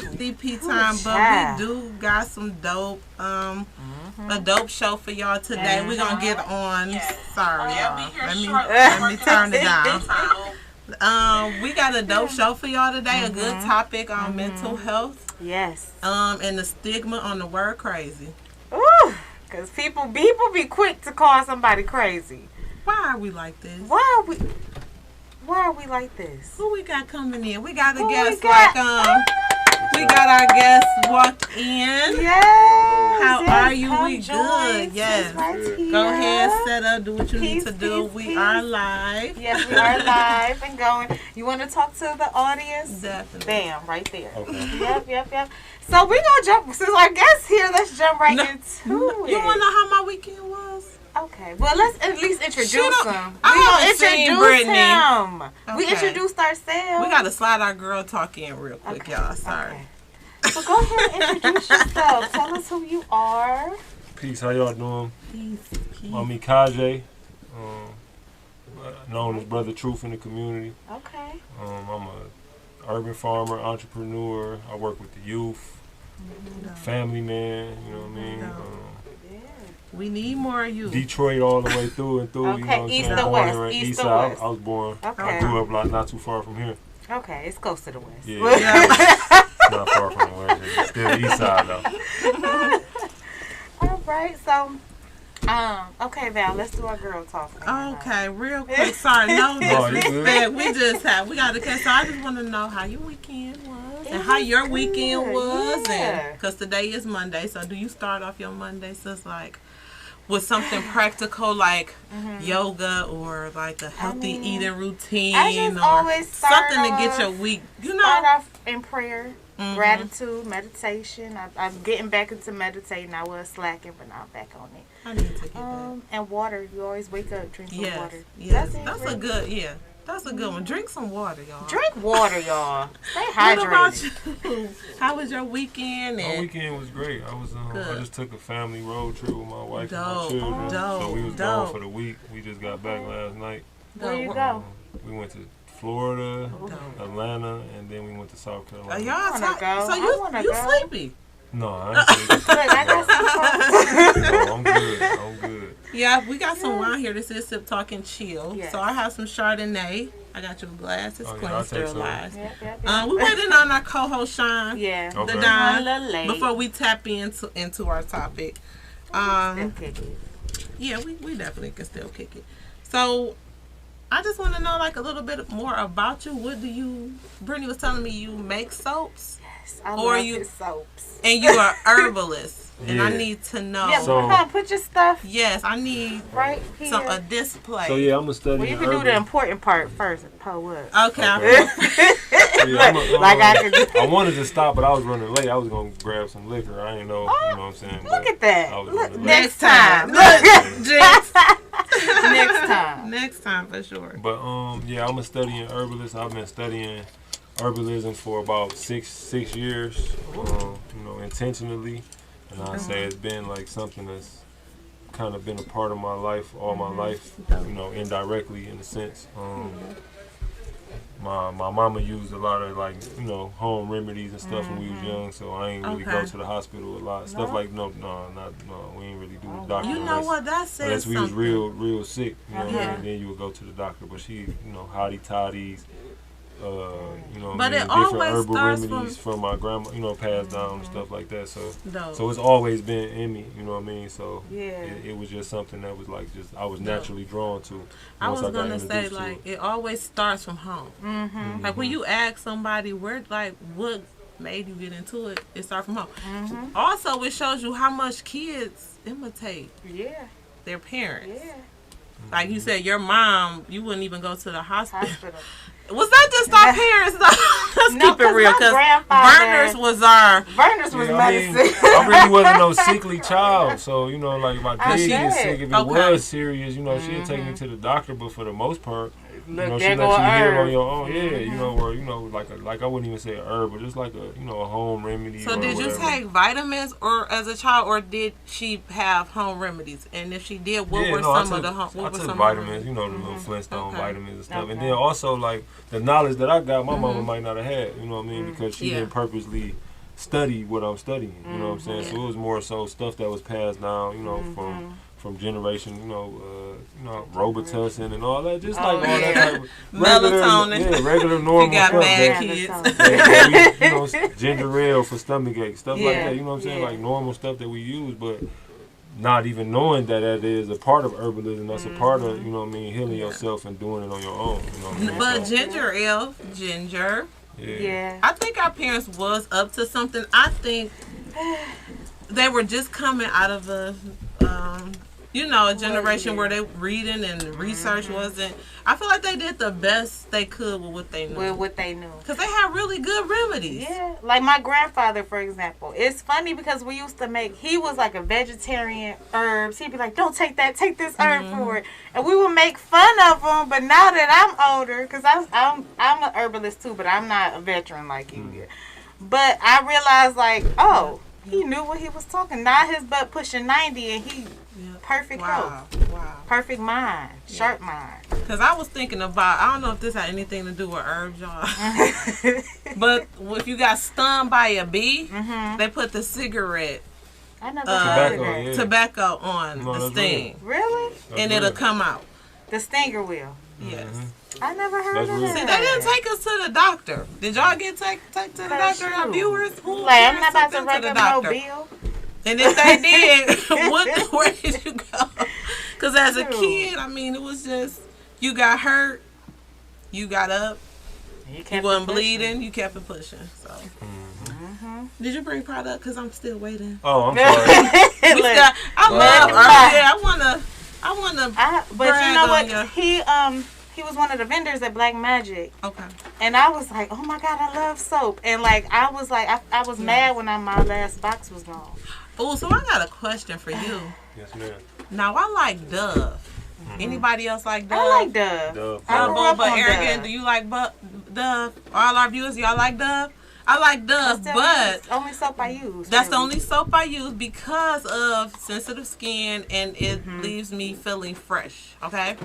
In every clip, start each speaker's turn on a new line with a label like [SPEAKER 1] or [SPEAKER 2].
[SPEAKER 1] DP time, but we do got some dope, a dope show for y'all today. We're gonna get on. Sorry, y'all. Let me turn it down. We got a dope show for y'all today. A good topic on mental health.
[SPEAKER 2] Yes.
[SPEAKER 1] And the stigma on the word crazy.
[SPEAKER 2] Ooh, because people be quick to call somebody crazy.
[SPEAKER 1] Why are we like this?
[SPEAKER 2] Why are we like this?
[SPEAKER 1] Who we got coming in? We got a guest we got our guest walk in.
[SPEAKER 2] Yes.
[SPEAKER 1] How are you? We
[SPEAKER 2] good.
[SPEAKER 1] Yes.
[SPEAKER 2] Right,
[SPEAKER 1] go ahead, set up, do what you need to do. We are live.
[SPEAKER 2] Yes, we are live and going. You want to talk to the audience?
[SPEAKER 1] Definitely.
[SPEAKER 2] Bam, right there.
[SPEAKER 3] Okay.
[SPEAKER 2] Yep. So we gonna jump, since our guest here, let's jump right into it.
[SPEAKER 1] You wanna know how my weekend was?
[SPEAKER 2] Okay, well, let's at least introduce him.
[SPEAKER 1] I haven't seen Brittany.
[SPEAKER 2] We introduced ourselves.
[SPEAKER 1] We gotta slide our girl talk in real quick, y'all. Sorry.
[SPEAKER 2] Okay. So go ahead and introduce yourself. Tell us who you are.
[SPEAKER 3] Peace, how y'all doing?
[SPEAKER 1] Peace.
[SPEAKER 3] I'm Ikaje, known as Brother Truth in the community.
[SPEAKER 2] Okay.
[SPEAKER 3] I'm a urban farmer, entrepreneur. I work with the youth, family man, you know what I mean?
[SPEAKER 1] We need more of you.
[SPEAKER 3] Detroit all the way through and through.
[SPEAKER 2] Okay,
[SPEAKER 3] you know what I'm
[SPEAKER 2] east
[SPEAKER 3] saying?
[SPEAKER 2] or
[SPEAKER 3] Born
[SPEAKER 2] west?
[SPEAKER 3] in
[SPEAKER 2] East or
[SPEAKER 3] side.
[SPEAKER 2] west?
[SPEAKER 3] I was born.
[SPEAKER 2] Okay.
[SPEAKER 3] I grew up not too far from here.
[SPEAKER 2] Okay, it's close to the west.
[SPEAKER 3] Yeah. Not far from the west. It's still the east side though.
[SPEAKER 2] All right, so okay, Val, let's do our girl talk.
[SPEAKER 1] Okay, real quick. Sorry, no disrespect. We got to catch. So I just want to know how your weekend was and how your weekend was, and because today is Monday. So do you start off your Monday like with something practical like yoga or like a healthy eating routine or something to get your week?
[SPEAKER 2] Start off in prayer. Gratitude, meditation. I'm getting back into meditating. I was slacking, but now I'm back on it.
[SPEAKER 1] I need to get back.
[SPEAKER 2] And water. You always wake up, drink some water.
[SPEAKER 1] Yes, that's a good one. Drink some water, y'all.
[SPEAKER 2] Drink water, y'all. Stay
[SPEAKER 1] hydrated.
[SPEAKER 2] hydrated.
[SPEAKER 1] What about you? How was your weekend?
[SPEAKER 3] My weekend was great. I just took a family road trip with my wife and my children. So we was gone for the week. We just got back last night.
[SPEAKER 2] Where you go?
[SPEAKER 3] We went to Florida, Atlanta, and then we went to South Carolina.
[SPEAKER 1] So you sleepy?
[SPEAKER 3] No, I ain't sleepy. No, I'm good.
[SPEAKER 1] Yeah, we got some wine here. This is Sip Talk and Chill.
[SPEAKER 2] Yes.
[SPEAKER 1] So I have some Chardonnay. I got your glass. It's clean, sterilized.
[SPEAKER 2] Yep.
[SPEAKER 1] We're waiting on our co-host, Sean.
[SPEAKER 2] Yeah.
[SPEAKER 1] The
[SPEAKER 3] Okay.
[SPEAKER 1] Don. Before we tap into our topic. Yeah, we definitely can still kick it. So I just want to know like a little bit more about you. Brittany was telling me you make soaps.
[SPEAKER 2] Yes, I love his soaps.
[SPEAKER 1] And you are herbalist. And I
[SPEAKER 3] Yeah.
[SPEAKER 1] need to know.
[SPEAKER 2] Yeah, come on, put your stuff.
[SPEAKER 1] Yes, I need
[SPEAKER 2] right here.
[SPEAKER 1] a display.
[SPEAKER 3] So yeah, I'm a study.
[SPEAKER 2] Well, you can do the important part first. Pull up.
[SPEAKER 1] Okay.
[SPEAKER 3] I wanted to stop, but I was running late. I was gonna grab some liquor. I didn't know. You know what I'm saying?
[SPEAKER 2] Look at that.
[SPEAKER 1] Next time. Next time for sure.
[SPEAKER 3] But yeah, I'm a studying herbalist. I've been studying herbalism for about six years. Intentionally. And I say it's been like something that's kind of been a part of my life all my life, indirectly in a sense. My mama used a lot of home remedies and stuff when we was young, so I ain't really go to the hospital a lot. Stuff like no, we ain't really do the doctor.
[SPEAKER 1] You know what that says?
[SPEAKER 3] Unless we was real sick, and then you would go to the doctor. But she, hottie toddies.
[SPEAKER 1] But it
[SPEAKER 3] different
[SPEAKER 1] always
[SPEAKER 3] herbal
[SPEAKER 1] starts
[SPEAKER 3] remedies from my grandma, passed down and stuff like that. So
[SPEAKER 1] Dope.
[SPEAKER 3] So it's always been in me, you know what I mean? So
[SPEAKER 2] yeah,
[SPEAKER 3] it was just something that was like I was naturally drawn to.
[SPEAKER 1] I was gonna say like it always starts from home. Like when you ask somebody what made you get into it, it starts from home. Also, it shows you how much kids imitate their parents.
[SPEAKER 2] Yeah.
[SPEAKER 1] Like you said, your mom, you wouldn't even go to the hospital. Was that just our parents? Let's keep it real, because Verner's was
[SPEAKER 2] medicine.
[SPEAKER 3] I really wasn't no sickly child, so like if I did get sick, if it was serious, she'd take me to the doctor. But for the most part, she let you hear it on your own. Like I wouldn't even say a herb, but just like a home remedy.
[SPEAKER 1] So did you take vitamins or as a child, or did she have home remedies? And if she did, what were some of the home?
[SPEAKER 3] I took vitamins, the little Flintstone vitamins and stuff, and then also like the knowledge that I got, my mama might not have had, you know what I mean, because she didn't purposely study what I'm studying. You know what I'm saying? So it was more so stuff that was passed down, you know, from generation, Robitussin and all that, just like all that type of
[SPEAKER 1] melatonin.
[SPEAKER 3] Regular normal
[SPEAKER 1] You got
[SPEAKER 3] stuff.
[SPEAKER 1] bad kids.
[SPEAKER 3] That we, ginger ale for stomach ache, stuff like that. You know what I'm saying? Like normal stuff that we use, but not even knowing that is a part of herbalism. That's a part of, you know what I mean, healing yourself and doing it on your own. You know what I mean?
[SPEAKER 1] But ginger ale, I think our parents was up to something. I think they were just coming out of a generation where they reading and research wasn't. I feel like they did the best they could with what they knew. Because they had really good remedies.
[SPEAKER 2] Yeah, like my grandfather, for example. It's funny because we used to he was like a vegetarian herbs. He'd be like, don't take that, take this herb for it. And we would make fun of him. But now that I'm older, because I'm an herbalist too, but I'm not a veteran like you get. But I realized he knew what he was talking. Now his butt pushing 90 and he perfect health. Wow. Perfect mind. Sharp mind.
[SPEAKER 1] Because I was thinking about, I don't know if this had anything to do with herbs, y'all. But if you got stung by a bee, they put the cigarette tobacco on the sting.
[SPEAKER 2] Really?
[SPEAKER 1] And it'll come out.
[SPEAKER 2] The stinger will.
[SPEAKER 1] Yes.
[SPEAKER 2] I never heard of that.
[SPEAKER 1] See, they didn't take us to the doctor. Did y'all get take to the doctor? Our viewers?
[SPEAKER 2] I'm not about to write up no bill.
[SPEAKER 1] And if they did, where did you go? Because as a kid, I mean, it was just, you got hurt, you got up, you wasn't bleeding, you kept it pushing. So, Did you bring product? Because I'm still waiting.
[SPEAKER 3] Oh, I'm sorry.
[SPEAKER 1] I wanna.
[SPEAKER 2] But you know what? He was one of the vendors at Black Magic.
[SPEAKER 1] Okay.
[SPEAKER 2] And I was like, oh my God, I love soap. And I was mad when my last box was gone.
[SPEAKER 1] Oh, so I got a question for you.
[SPEAKER 3] Yes, ma'am.
[SPEAKER 1] Now, I like Dove. Anybody else like Dove?
[SPEAKER 2] I like Dove.
[SPEAKER 1] But Arrogant, do you like Dove? All our viewers, y'all like Dove? I like Dove, but
[SPEAKER 2] that's the only soap I use.
[SPEAKER 1] That's the only soap I use because of sensitive skin, and it leaves me feeling fresh. Okay.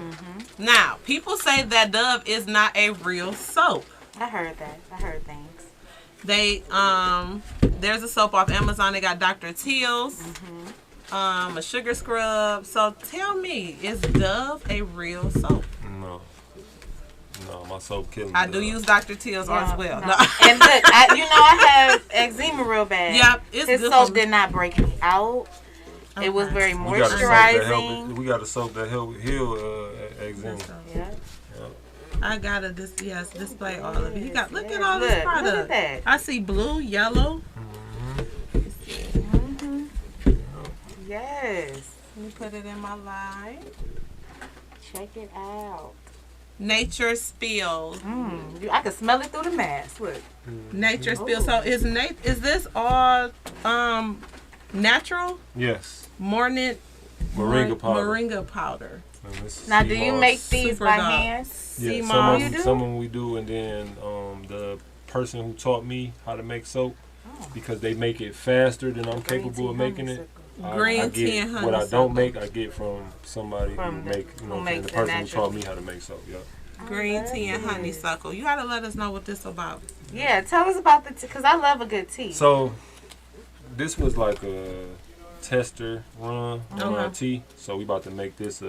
[SPEAKER 1] Now, people say that Dove is not a real soap.
[SPEAKER 2] I heard that. I heard things.
[SPEAKER 1] They there's a soap off Amazon. They got Dr. Teal's, a sugar scrub. So tell me, is Dove a real soap?
[SPEAKER 3] No, my soap kills me.
[SPEAKER 1] I do use Dr. Teal's as well. No.
[SPEAKER 2] And look, I have eczema real bad.
[SPEAKER 1] Yep,
[SPEAKER 2] his soap did not break me out. Okay. It was very moisturizing.
[SPEAKER 3] We got a soap that help heal eczema.
[SPEAKER 2] Yeah.
[SPEAKER 1] I gotta display all of it. You got look at all this product.
[SPEAKER 2] Look at that.
[SPEAKER 1] I see blue, yellow.
[SPEAKER 2] Yes.
[SPEAKER 1] Let me put it in my line.
[SPEAKER 2] Check it out.
[SPEAKER 1] Nature Spills.
[SPEAKER 2] I can smell it through the mask. Look.
[SPEAKER 1] Nature Spills. So is this all natural?
[SPEAKER 3] Yes.
[SPEAKER 1] Moringa powder.
[SPEAKER 2] Now, do you make these by hand?
[SPEAKER 3] Yeah, some of them we do, and then the person who taught me how to make soap, because they make it faster than I'm capable of making it.
[SPEAKER 1] Green tea and honeysuckle.
[SPEAKER 3] What I don't make, I get from somebody who make, the person who taught me how to make soap. Yeah.
[SPEAKER 1] Green tea and honeysuckle. You gotta let us know what this is about.
[SPEAKER 2] Yeah, tell us about the tea, because I love a good tea.
[SPEAKER 3] So, this was like a tester run on our tea. So we about to make this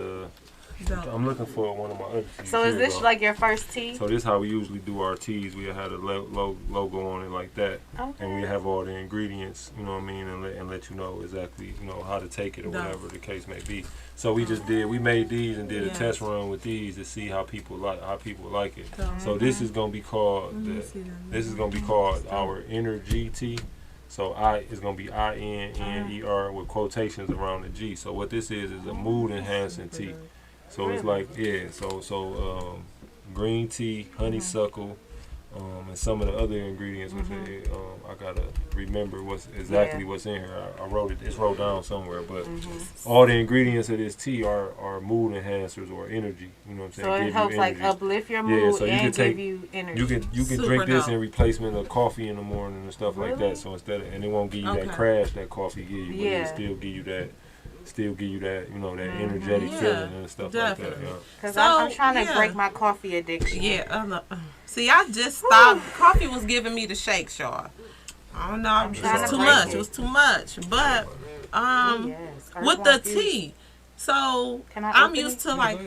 [SPEAKER 3] I'm looking for one of my other teas.
[SPEAKER 2] So is this like your first tea?
[SPEAKER 3] So this is how we usually do our teas. We had a logo on it like that. Okay. And we have all the ingredients, you know what I mean, and let you know exactly, how to take it or whatever the case may be. So we just we made these and did a test run with these to see how people like it. So this is gonna be called our Energy tea. So is gonna be INNER with quotations around the G. So what this is a mood enhancing tea. So it's like green tea, honeysuckle, and some of the other ingredients, which I gotta remember what's in here. I wrote it. It's wrote down somewhere, but all the ingredients of this tea are mood enhancers or energy. You know what I'm saying?
[SPEAKER 2] So it helps like uplift your mood and give you energy.
[SPEAKER 3] You can drink this in replacement of coffee in the morning and stuff like that. So and it won't give you that crash that coffee give you, but it still give you that. That energetic feeling and stuff like that.
[SPEAKER 2] Because I'm trying to break my coffee addiction.
[SPEAKER 1] Yeah. See, I just stopped. Coffee was giving me the shakes, y'all. I don't know. It
[SPEAKER 2] trying
[SPEAKER 1] was
[SPEAKER 2] to
[SPEAKER 1] too
[SPEAKER 2] break
[SPEAKER 1] much.
[SPEAKER 2] it.
[SPEAKER 1] It was too much. But with the tea, so
[SPEAKER 2] Can I
[SPEAKER 1] I'm
[SPEAKER 2] open
[SPEAKER 1] used
[SPEAKER 2] it?
[SPEAKER 1] to like,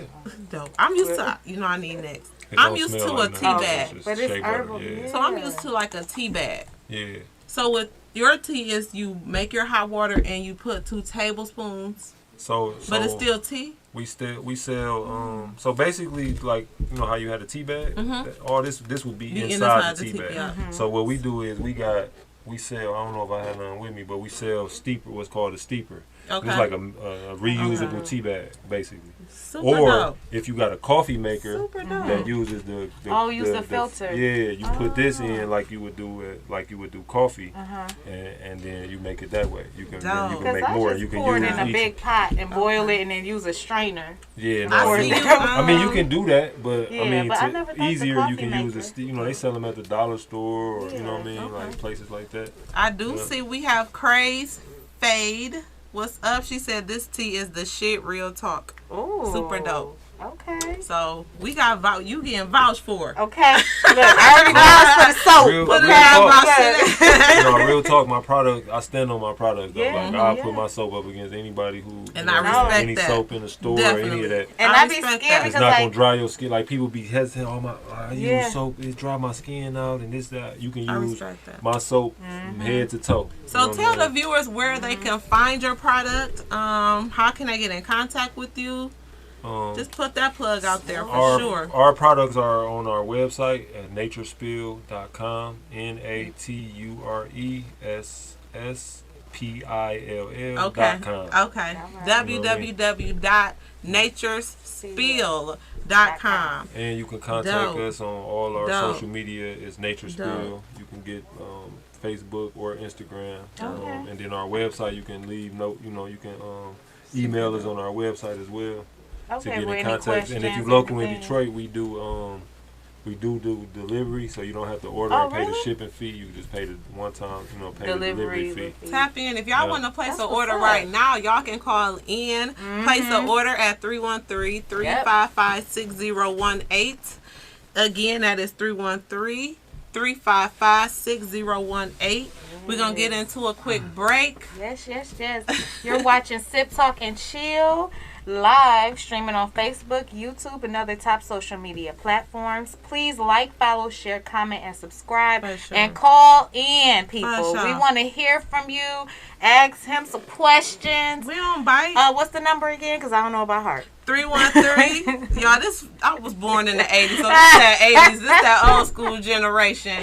[SPEAKER 1] dope. I'm used to, I need next.
[SPEAKER 3] It
[SPEAKER 1] I'm
[SPEAKER 3] don't
[SPEAKER 1] used
[SPEAKER 3] smell
[SPEAKER 1] to
[SPEAKER 3] like
[SPEAKER 1] a
[SPEAKER 3] nothing.
[SPEAKER 1] tea bag.
[SPEAKER 3] just
[SPEAKER 2] But it's
[SPEAKER 3] shea butter,
[SPEAKER 2] herbal,
[SPEAKER 3] yeah.
[SPEAKER 1] So I'm used to like a tea bag.
[SPEAKER 3] Yeah.
[SPEAKER 1] So with your tea is you make your hot water and you put 2 tablespoons,
[SPEAKER 3] So
[SPEAKER 1] but it's still tea.
[SPEAKER 3] we sell so basically like how you had a tea bag, all this would be inside the tea bag.
[SPEAKER 1] Yeah.
[SPEAKER 3] So what we do is we sell, I don't know if I have none with me, but we sell steeper, what's called a steeper.
[SPEAKER 1] Okay.
[SPEAKER 3] It's like a reusable tea bag basically.
[SPEAKER 1] Super
[SPEAKER 3] Or
[SPEAKER 1] dope.
[SPEAKER 3] if you got a coffee maker
[SPEAKER 1] Super dope.
[SPEAKER 3] that uses the
[SPEAKER 2] filter.
[SPEAKER 3] Yeah, you put this in like you would do coffee,
[SPEAKER 2] Uh-huh.
[SPEAKER 3] and then you make it that way. You can
[SPEAKER 1] Dope.
[SPEAKER 3] make
[SPEAKER 2] Because I
[SPEAKER 3] more.
[SPEAKER 2] just
[SPEAKER 3] You can
[SPEAKER 2] pour it
[SPEAKER 3] use
[SPEAKER 2] in a
[SPEAKER 3] each.
[SPEAKER 2] big pot and boil it and then use a strainer.
[SPEAKER 3] Yeah,
[SPEAKER 1] I
[SPEAKER 3] no,
[SPEAKER 1] see you.
[SPEAKER 3] I mean you can do that, but
[SPEAKER 2] Yeah,
[SPEAKER 3] I mean
[SPEAKER 2] but I never thought the
[SPEAKER 3] easier you
[SPEAKER 2] coffee
[SPEAKER 3] can use
[SPEAKER 2] maker.
[SPEAKER 3] they sell them at the dollar store or you know what I mean,
[SPEAKER 1] okay.
[SPEAKER 3] like places like that.
[SPEAKER 1] I do
[SPEAKER 3] Yeah.
[SPEAKER 1] see we have Craze Fade. What's up? She said this tea is the shit. Real talk.
[SPEAKER 2] Ooh.
[SPEAKER 1] Super dope.
[SPEAKER 2] Okay.
[SPEAKER 1] So we got you getting vouched for.
[SPEAKER 2] Okay. Look, I already vouched for the soap.
[SPEAKER 3] Real-
[SPEAKER 1] Put it
[SPEAKER 3] real
[SPEAKER 1] out
[SPEAKER 3] talk.
[SPEAKER 1] my
[SPEAKER 3] Real talk, my product, I stand on my product though.
[SPEAKER 2] Yeah,
[SPEAKER 3] Like I'll
[SPEAKER 2] yeah.
[SPEAKER 3] put my soap up against anybody who
[SPEAKER 1] And I respect
[SPEAKER 3] any
[SPEAKER 1] that.
[SPEAKER 3] soap in the store or any
[SPEAKER 1] Definitely.
[SPEAKER 3] of that.
[SPEAKER 2] And
[SPEAKER 1] I
[SPEAKER 2] I be
[SPEAKER 1] respect
[SPEAKER 2] scared
[SPEAKER 1] that.
[SPEAKER 3] It's
[SPEAKER 2] because
[SPEAKER 3] not gonna
[SPEAKER 2] like
[SPEAKER 3] dry your skin. Like people be hesitant. I use
[SPEAKER 2] Yeah.
[SPEAKER 3] soap. It dry my skin out and this that. You can
[SPEAKER 1] I
[SPEAKER 3] use
[SPEAKER 1] respect that.
[SPEAKER 3] my soap from head to toe.
[SPEAKER 1] So
[SPEAKER 3] You know
[SPEAKER 1] tell
[SPEAKER 3] what
[SPEAKER 1] the
[SPEAKER 3] I'm saying?
[SPEAKER 1] viewers where they can find your product. How can they get in contact with you? Just put that plug out there for sure.
[SPEAKER 3] Our products are on our website at naturespill.com. NatureSSPILL.com.
[SPEAKER 1] Okay. www.naturespill.com.
[SPEAKER 3] And you can contact
[SPEAKER 1] Dope.
[SPEAKER 3] us on all our
[SPEAKER 1] Dope.
[SPEAKER 3] social media. It's Nature Spill.
[SPEAKER 1] Dope.
[SPEAKER 3] You can get Facebook or Instagram.
[SPEAKER 2] Okay.
[SPEAKER 3] And then our website, you can leave note. You can email us on our website as well to
[SPEAKER 2] okay,
[SPEAKER 3] get
[SPEAKER 2] with
[SPEAKER 3] in
[SPEAKER 2] any
[SPEAKER 3] contact.
[SPEAKER 2] questions,
[SPEAKER 3] And if you're local in
[SPEAKER 2] anything.
[SPEAKER 3] Detroit, we do delivery, so you don't have to order
[SPEAKER 2] Oh,
[SPEAKER 3] and pay the
[SPEAKER 2] really?
[SPEAKER 3] shipping fee. You just pay the one time, pay the
[SPEAKER 2] Delivery
[SPEAKER 3] delivery fee.
[SPEAKER 1] Tap in. If y'all
[SPEAKER 3] Yeah.
[SPEAKER 1] want to place
[SPEAKER 2] That's
[SPEAKER 1] an
[SPEAKER 2] what's
[SPEAKER 1] order
[SPEAKER 2] up.
[SPEAKER 1] right now, y'all can call in. Place an order at 313-355-6018. Again, that is 313-355-6018. We're going to get into a quick break.
[SPEAKER 2] Yes. You're watching Sip Talk and Chill live, streaming on Facebook, YouTube, and other top social media platforms. Please like, follow, share, comment, and subscribe.
[SPEAKER 1] For sure.
[SPEAKER 2] And call in, people.
[SPEAKER 1] For sure.
[SPEAKER 2] We want to hear from you. Ask him some questions.
[SPEAKER 1] We don't bite.
[SPEAKER 2] What's the number again? Because I don't know about heart.
[SPEAKER 1] 313. Y'all, I was born in the 80s, so this that 80s. This that old school generation.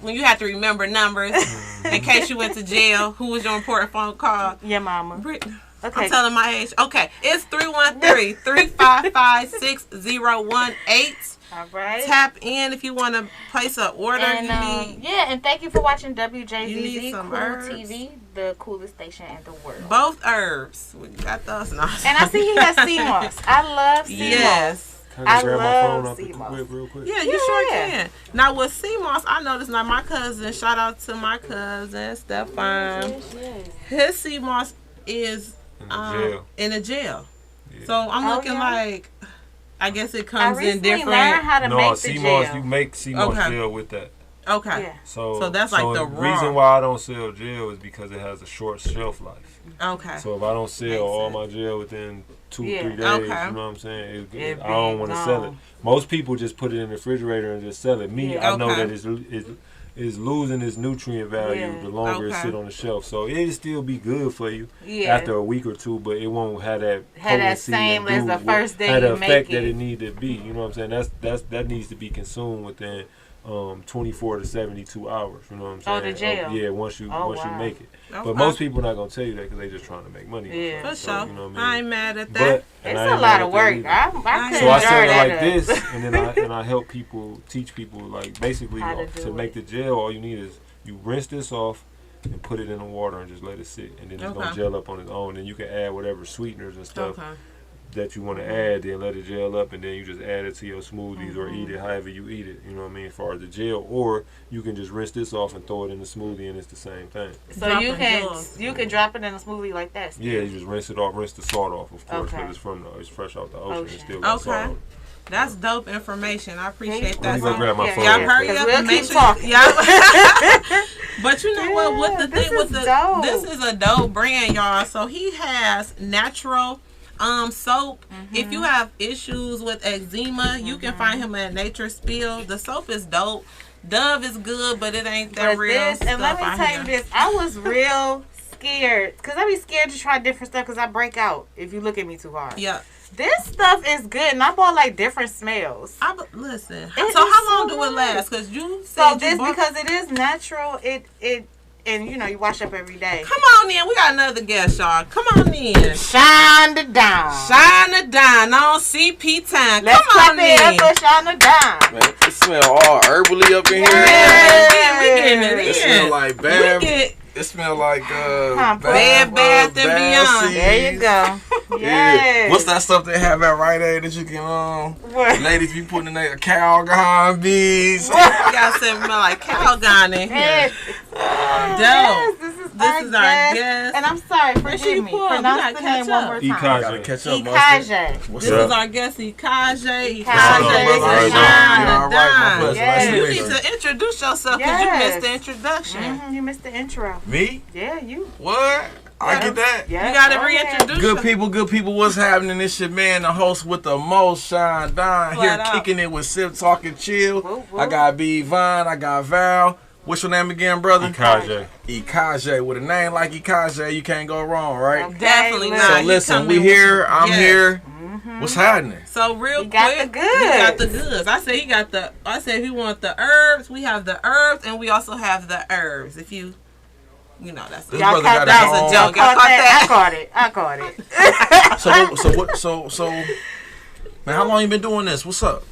[SPEAKER 1] When you have to remember numbers in case you went to jail. Who was your important phone call?
[SPEAKER 2] Your mama.
[SPEAKER 1] Brit-
[SPEAKER 2] Okay.
[SPEAKER 1] I'm telling my age. Okay, it's 313-355-6018.
[SPEAKER 2] All right.
[SPEAKER 1] Tap in if you want to place an order.
[SPEAKER 2] And, and thank you for watching
[SPEAKER 1] You
[SPEAKER 2] WJZZ
[SPEAKER 1] need some
[SPEAKER 2] Cool
[SPEAKER 1] herbs.
[SPEAKER 2] TV, the coolest station in the world.
[SPEAKER 1] Both herbs. We got those. No.
[SPEAKER 2] And I see he has sea moss. I love sea moss.
[SPEAKER 1] Yes.
[SPEAKER 3] Can I
[SPEAKER 2] I
[SPEAKER 3] grab my
[SPEAKER 2] love
[SPEAKER 3] phone off the
[SPEAKER 2] sea moss.
[SPEAKER 3] whip real quick?
[SPEAKER 1] Yeah, you
[SPEAKER 2] Yeah.
[SPEAKER 1] sure can. Now with sea moss, I noticed now my cousin, shout out to my cousin, Stefan.
[SPEAKER 2] Yes.
[SPEAKER 1] His sea moss is
[SPEAKER 3] In the jail.
[SPEAKER 1] in a jail.
[SPEAKER 3] Yeah.
[SPEAKER 1] So I'm
[SPEAKER 2] Oh,
[SPEAKER 1] looking
[SPEAKER 2] yeah?
[SPEAKER 1] like, I guess it
[SPEAKER 2] I
[SPEAKER 1] comes in
[SPEAKER 2] recently
[SPEAKER 1] different.
[SPEAKER 2] learned how to
[SPEAKER 3] No,
[SPEAKER 2] make the
[SPEAKER 3] sea
[SPEAKER 2] gel.
[SPEAKER 3] moss. You make sea moss
[SPEAKER 1] Okay.
[SPEAKER 3] gel with that.
[SPEAKER 1] Okay.
[SPEAKER 2] Yeah.
[SPEAKER 3] So
[SPEAKER 1] that's like the raw.
[SPEAKER 3] reason why I don't sell gel is because it has a short shelf life.
[SPEAKER 1] Okay.
[SPEAKER 3] So if I don't sell
[SPEAKER 1] Makes
[SPEAKER 3] all
[SPEAKER 1] sense.
[SPEAKER 3] my gel within 2-3
[SPEAKER 2] Yeah.
[SPEAKER 3] days,
[SPEAKER 1] Okay.
[SPEAKER 3] you know what I'm saying?
[SPEAKER 2] It'd
[SPEAKER 3] I don't
[SPEAKER 2] be
[SPEAKER 3] want to sell it.
[SPEAKER 2] gone.
[SPEAKER 3] Most people just put it in the refrigerator and just sell it. Me,
[SPEAKER 2] Yeah.
[SPEAKER 3] I know
[SPEAKER 1] Okay.
[SPEAKER 3] that it's losing its nutrient value
[SPEAKER 2] Yeah.
[SPEAKER 3] the longer it
[SPEAKER 1] Okay.
[SPEAKER 3] sit on the shelf. So it'll still be good for you
[SPEAKER 2] Yeah.
[SPEAKER 3] after a week or two, but it won't have that
[SPEAKER 2] Had that
[SPEAKER 3] potency
[SPEAKER 2] same
[SPEAKER 3] and
[SPEAKER 2] as
[SPEAKER 3] do
[SPEAKER 2] the
[SPEAKER 3] what-
[SPEAKER 2] first day
[SPEAKER 3] have the
[SPEAKER 2] you
[SPEAKER 3] effect
[SPEAKER 2] make
[SPEAKER 3] that
[SPEAKER 2] it.
[SPEAKER 3] it need to be. You know what I'm saying? That needs to be consumed within 24 to 72 hours. You know what I'm saying?
[SPEAKER 2] Oh, the gel.
[SPEAKER 3] Yeah, once you
[SPEAKER 2] Oh,
[SPEAKER 3] you
[SPEAKER 2] wow.
[SPEAKER 3] make it.
[SPEAKER 1] Okay.
[SPEAKER 3] But most people not gonna tell you that because they just trying to make money.
[SPEAKER 2] Yeah.
[SPEAKER 1] For
[SPEAKER 3] So,
[SPEAKER 1] sure.
[SPEAKER 3] you know what
[SPEAKER 1] I
[SPEAKER 3] I mean?
[SPEAKER 1] ain't mad at that.
[SPEAKER 3] But
[SPEAKER 2] It's
[SPEAKER 3] and I
[SPEAKER 2] a
[SPEAKER 3] ain't
[SPEAKER 2] lot
[SPEAKER 3] mad
[SPEAKER 2] of
[SPEAKER 3] at
[SPEAKER 2] work.
[SPEAKER 3] that
[SPEAKER 2] I
[SPEAKER 3] either.
[SPEAKER 2] couldn't
[SPEAKER 3] So I sell
[SPEAKER 2] jar
[SPEAKER 3] it
[SPEAKER 2] that
[SPEAKER 3] like
[SPEAKER 2] up.
[SPEAKER 3] this, and then I help people, teach people like basically
[SPEAKER 2] How to do
[SPEAKER 3] to make
[SPEAKER 2] it.
[SPEAKER 3] the gel. All you need is you rinse this off and put it in the water and just let it sit, and then it's gonna
[SPEAKER 1] Okay.
[SPEAKER 3] gel up on its own. Then you can add whatever sweeteners and stuff
[SPEAKER 1] Okay.
[SPEAKER 3] that you want to add, then let it gel up, and then you just add it to your smoothies or eat
[SPEAKER 2] Mm-hmm.
[SPEAKER 3] it however you eat it. You know what I mean? As far as the gel, or you can just rinse this off and throw it in the smoothie, and it's the same thing.
[SPEAKER 2] So
[SPEAKER 1] Dropping
[SPEAKER 2] you
[SPEAKER 1] jewels.
[SPEAKER 2] can drop it in a smoothie like that.
[SPEAKER 3] Yeah, you just rinse it off, rinse the salt off, of course,
[SPEAKER 2] Okay.
[SPEAKER 3] because it's fresh out the ocean. It
[SPEAKER 2] Ocean.
[SPEAKER 3] still got
[SPEAKER 1] Okay.
[SPEAKER 3] salt on it.
[SPEAKER 1] That's dope information. I appreciate
[SPEAKER 3] Let
[SPEAKER 1] that.
[SPEAKER 3] me go grab my phone.
[SPEAKER 1] Y'all hurry up
[SPEAKER 2] We'll
[SPEAKER 1] and make
[SPEAKER 2] keep
[SPEAKER 1] sure.
[SPEAKER 2] talking.
[SPEAKER 1] But you know what? With the thing with the
[SPEAKER 2] dope.
[SPEAKER 1] this is a dope brand, y'all. So he has natural soap. If you have issues with eczema, you can find him at Nature Spill. The soap is dope. Dove is good, but it ain't that
[SPEAKER 2] But
[SPEAKER 1] real
[SPEAKER 2] this,
[SPEAKER 1] stuff
[SPEAKER 2] and let me
[SPEAKER 1] out
[SPEAKER 2] tell
[SPEAKER 1] here.
[SPEAKER 2] you this, I was real scared because I be scared to try different stuff because I break out if you look at me too hard.
[SPEAKER 1] Yeah.
[SPEAKER 2] This stuff is good, and I bought like different smells.
[SPEAKER 1] Listen.
[SPEAKER 2] It
[SPEAKER 1] So
[SPEAKER 2] is
[SPEAKER 1] how long
[SPEAKER 2] so
[SPEAKER 1] do it
[SPEAKER 2] good.
[SPEAKER 1] last? Because you
[SPEAKER 2] So
[SPEAKER 1] said you
[SPEAKER 2] this
[SPEAKER 1] bought.
[SPEAKER 2] because it is natural. It and you know you wash up every day.
[SPEAKER 1] Come on in. We got another guest, y'all. Come on in.
[SPEAKER 2] Shine the dime.
[SPEAKER 1] Shine it down on CP time.
[SPEAKER 2] Let's
[SPEAKER 1] Come
[SPEAKER 2] clap
[SPEAKER 1] on
[SPEAKER 2] it up
[SPEAKER 1] in.
[SPEAKER 2] for Shine the dime.
[SPEAKER 4] Man, it smell all herbally up in here.
[SPEAKER 2] Yeah.
[SPEAKER 1] We getting it
[SPEAKER 4] It
[SPEAKER 1] in.
[SPEAKER 4] smell like
[SPEAKER 1] We
[SPEAKER 4] bad.
[SPEAKER 1] get
[SPEAKER 4] It smell like
[SPEAKER 2] Bed
[SPEAKER 1] Bath and Beyond.
[SPEAKER 2] There you go.
[SPEAKER 4] Yeah.
[SPEAKER 2] Yes.
[SPEAKER 4] What's that stuff they have at Rite Aid that you can
[SPEAKER 2] What?
[SPEAKER 4] ladies be putting in there Calgon bees.
[SPEAKER 1] you got something like Calgon in here.
[SPEAKER 2] Yes.
[SPEAKER 1] Dope.
[SPEAKER 2] This is
[SPEAKER 1] This is our guest.
[SPEAKER 2] And I'm sorry,
[SPEAKER 1] Make sure you
[SPEAKER 2] forgive me.
[SPEAKER 1] pull up. You
[SPEAKER 2] Pronounce
[SPEAKER 1] gotta
[SPEAKER 2] the
[SPEAKER 1] catch
[SPEAKER 2] name one
[SPEAKER 1] up.
[SPEAKER 2] more time.
[SPEAKER 4] Gotta
[SPEAKER 3] Ikaja.
[SPEAKER 4] catch up, mustard.
[SPEAKER 2] Ikaje.
[SPEAKER 4] What's
[SPEAKER 1] This
[SPEAKER 4] up?
[SPEAKER 1] is our guest, Ikaje.
[SPEAKER 2] What's up,
[SPEAKER 1] Ikaje
[SPEAKER 2] brother?
[SPEAKER 1] is
[SPEAKER 2] How you doing?
[SPEAKER 1] Shine
[SPEAKER 4] You all
[SPEAKER 1] the
[SPEAKER 4] right? My
[SPEAKER 1] Dime.
[SPEAKER 4] pleasure.
[SPEAKER 2] Yes.
[SPEAKER 4] Nice
[SPEAKER 1] You
[SPEAKER 4] to
[SPEAKER 1] need
[SPEAKER 4] meet you.
[SPEAKER 1] to introduce yourself because you missed the introduction.
[SPEAKER 2] You missed the intro.
[SPEAKER 4] Me?
[SPEAKER 2] Yeah, you.
[SPEAKER 4] What? I get that.
[SPEAKER 2] Yeah,
[SPEAKER 1] You got to
[SPEAKER 2] go ahead.
[SPEAKER 1] reintroduce
[SPEAKER 4] Good people, what's happening? It's your man, the host with the most, Shine Don, here
[SPEAKER 1] Flat out.
[SPEAKER 4] kicking it with Sip Talking Chill.
[SPEAKER 2] Woo, woo.
[SPEAKER 4] I got B Vine, I got Val. What's your name again, brother?
[SPEAKER 3] Ikaje.
[SPEAKER 4] Ikaje. With a name like Ikaje, you can't go wrong, right?
[SPEAKER 2] Okay,
[SPEAKER 1] Definitely
[SPEAKER 2] look.
[SPEAKER 1] not.
[SPEAKER 4] So
[SPEAKER 1] He
[SPEAKER 4] listen,
[SPEAKER 1] coming
[SPEAKER 4] we
[SPEAKER 1] with
[SPEAKER 4] here,
[SPEAKER 1] some-
[SPEAKER 4] I'm
[SPEAKER 1] yes.
[SPEAKER 4] here. What's happening?
[SPEAKER 1] So real
[SPEAKER 2] He got
[SPEAKER 1] quick,
[SPEAKER 2] the
[SPEAKER 1] he got the
[SPEAKER 2] goods.
[SPEAKER 1] goods. I said he got the. I said if you want the herbs, we have the herbs, and we also have the herbs. If you know that's
[SPEAKER 4] This
[SPEAKER 2] Y'all
[SPEAKER 4] brother
[SPEAKER 2] caught
[SPEAKER 4] got
[SPEAKER 1] that
[SPEAKER 4] his
[SPEAKER 1] was a
[SPEAKER 4] own-
[SPEAKER 1] joke. Y'all caught that?
[SPEAKER 2] I caught it.
[SPEAKER 4] So, man, how long you been doing this? What's up?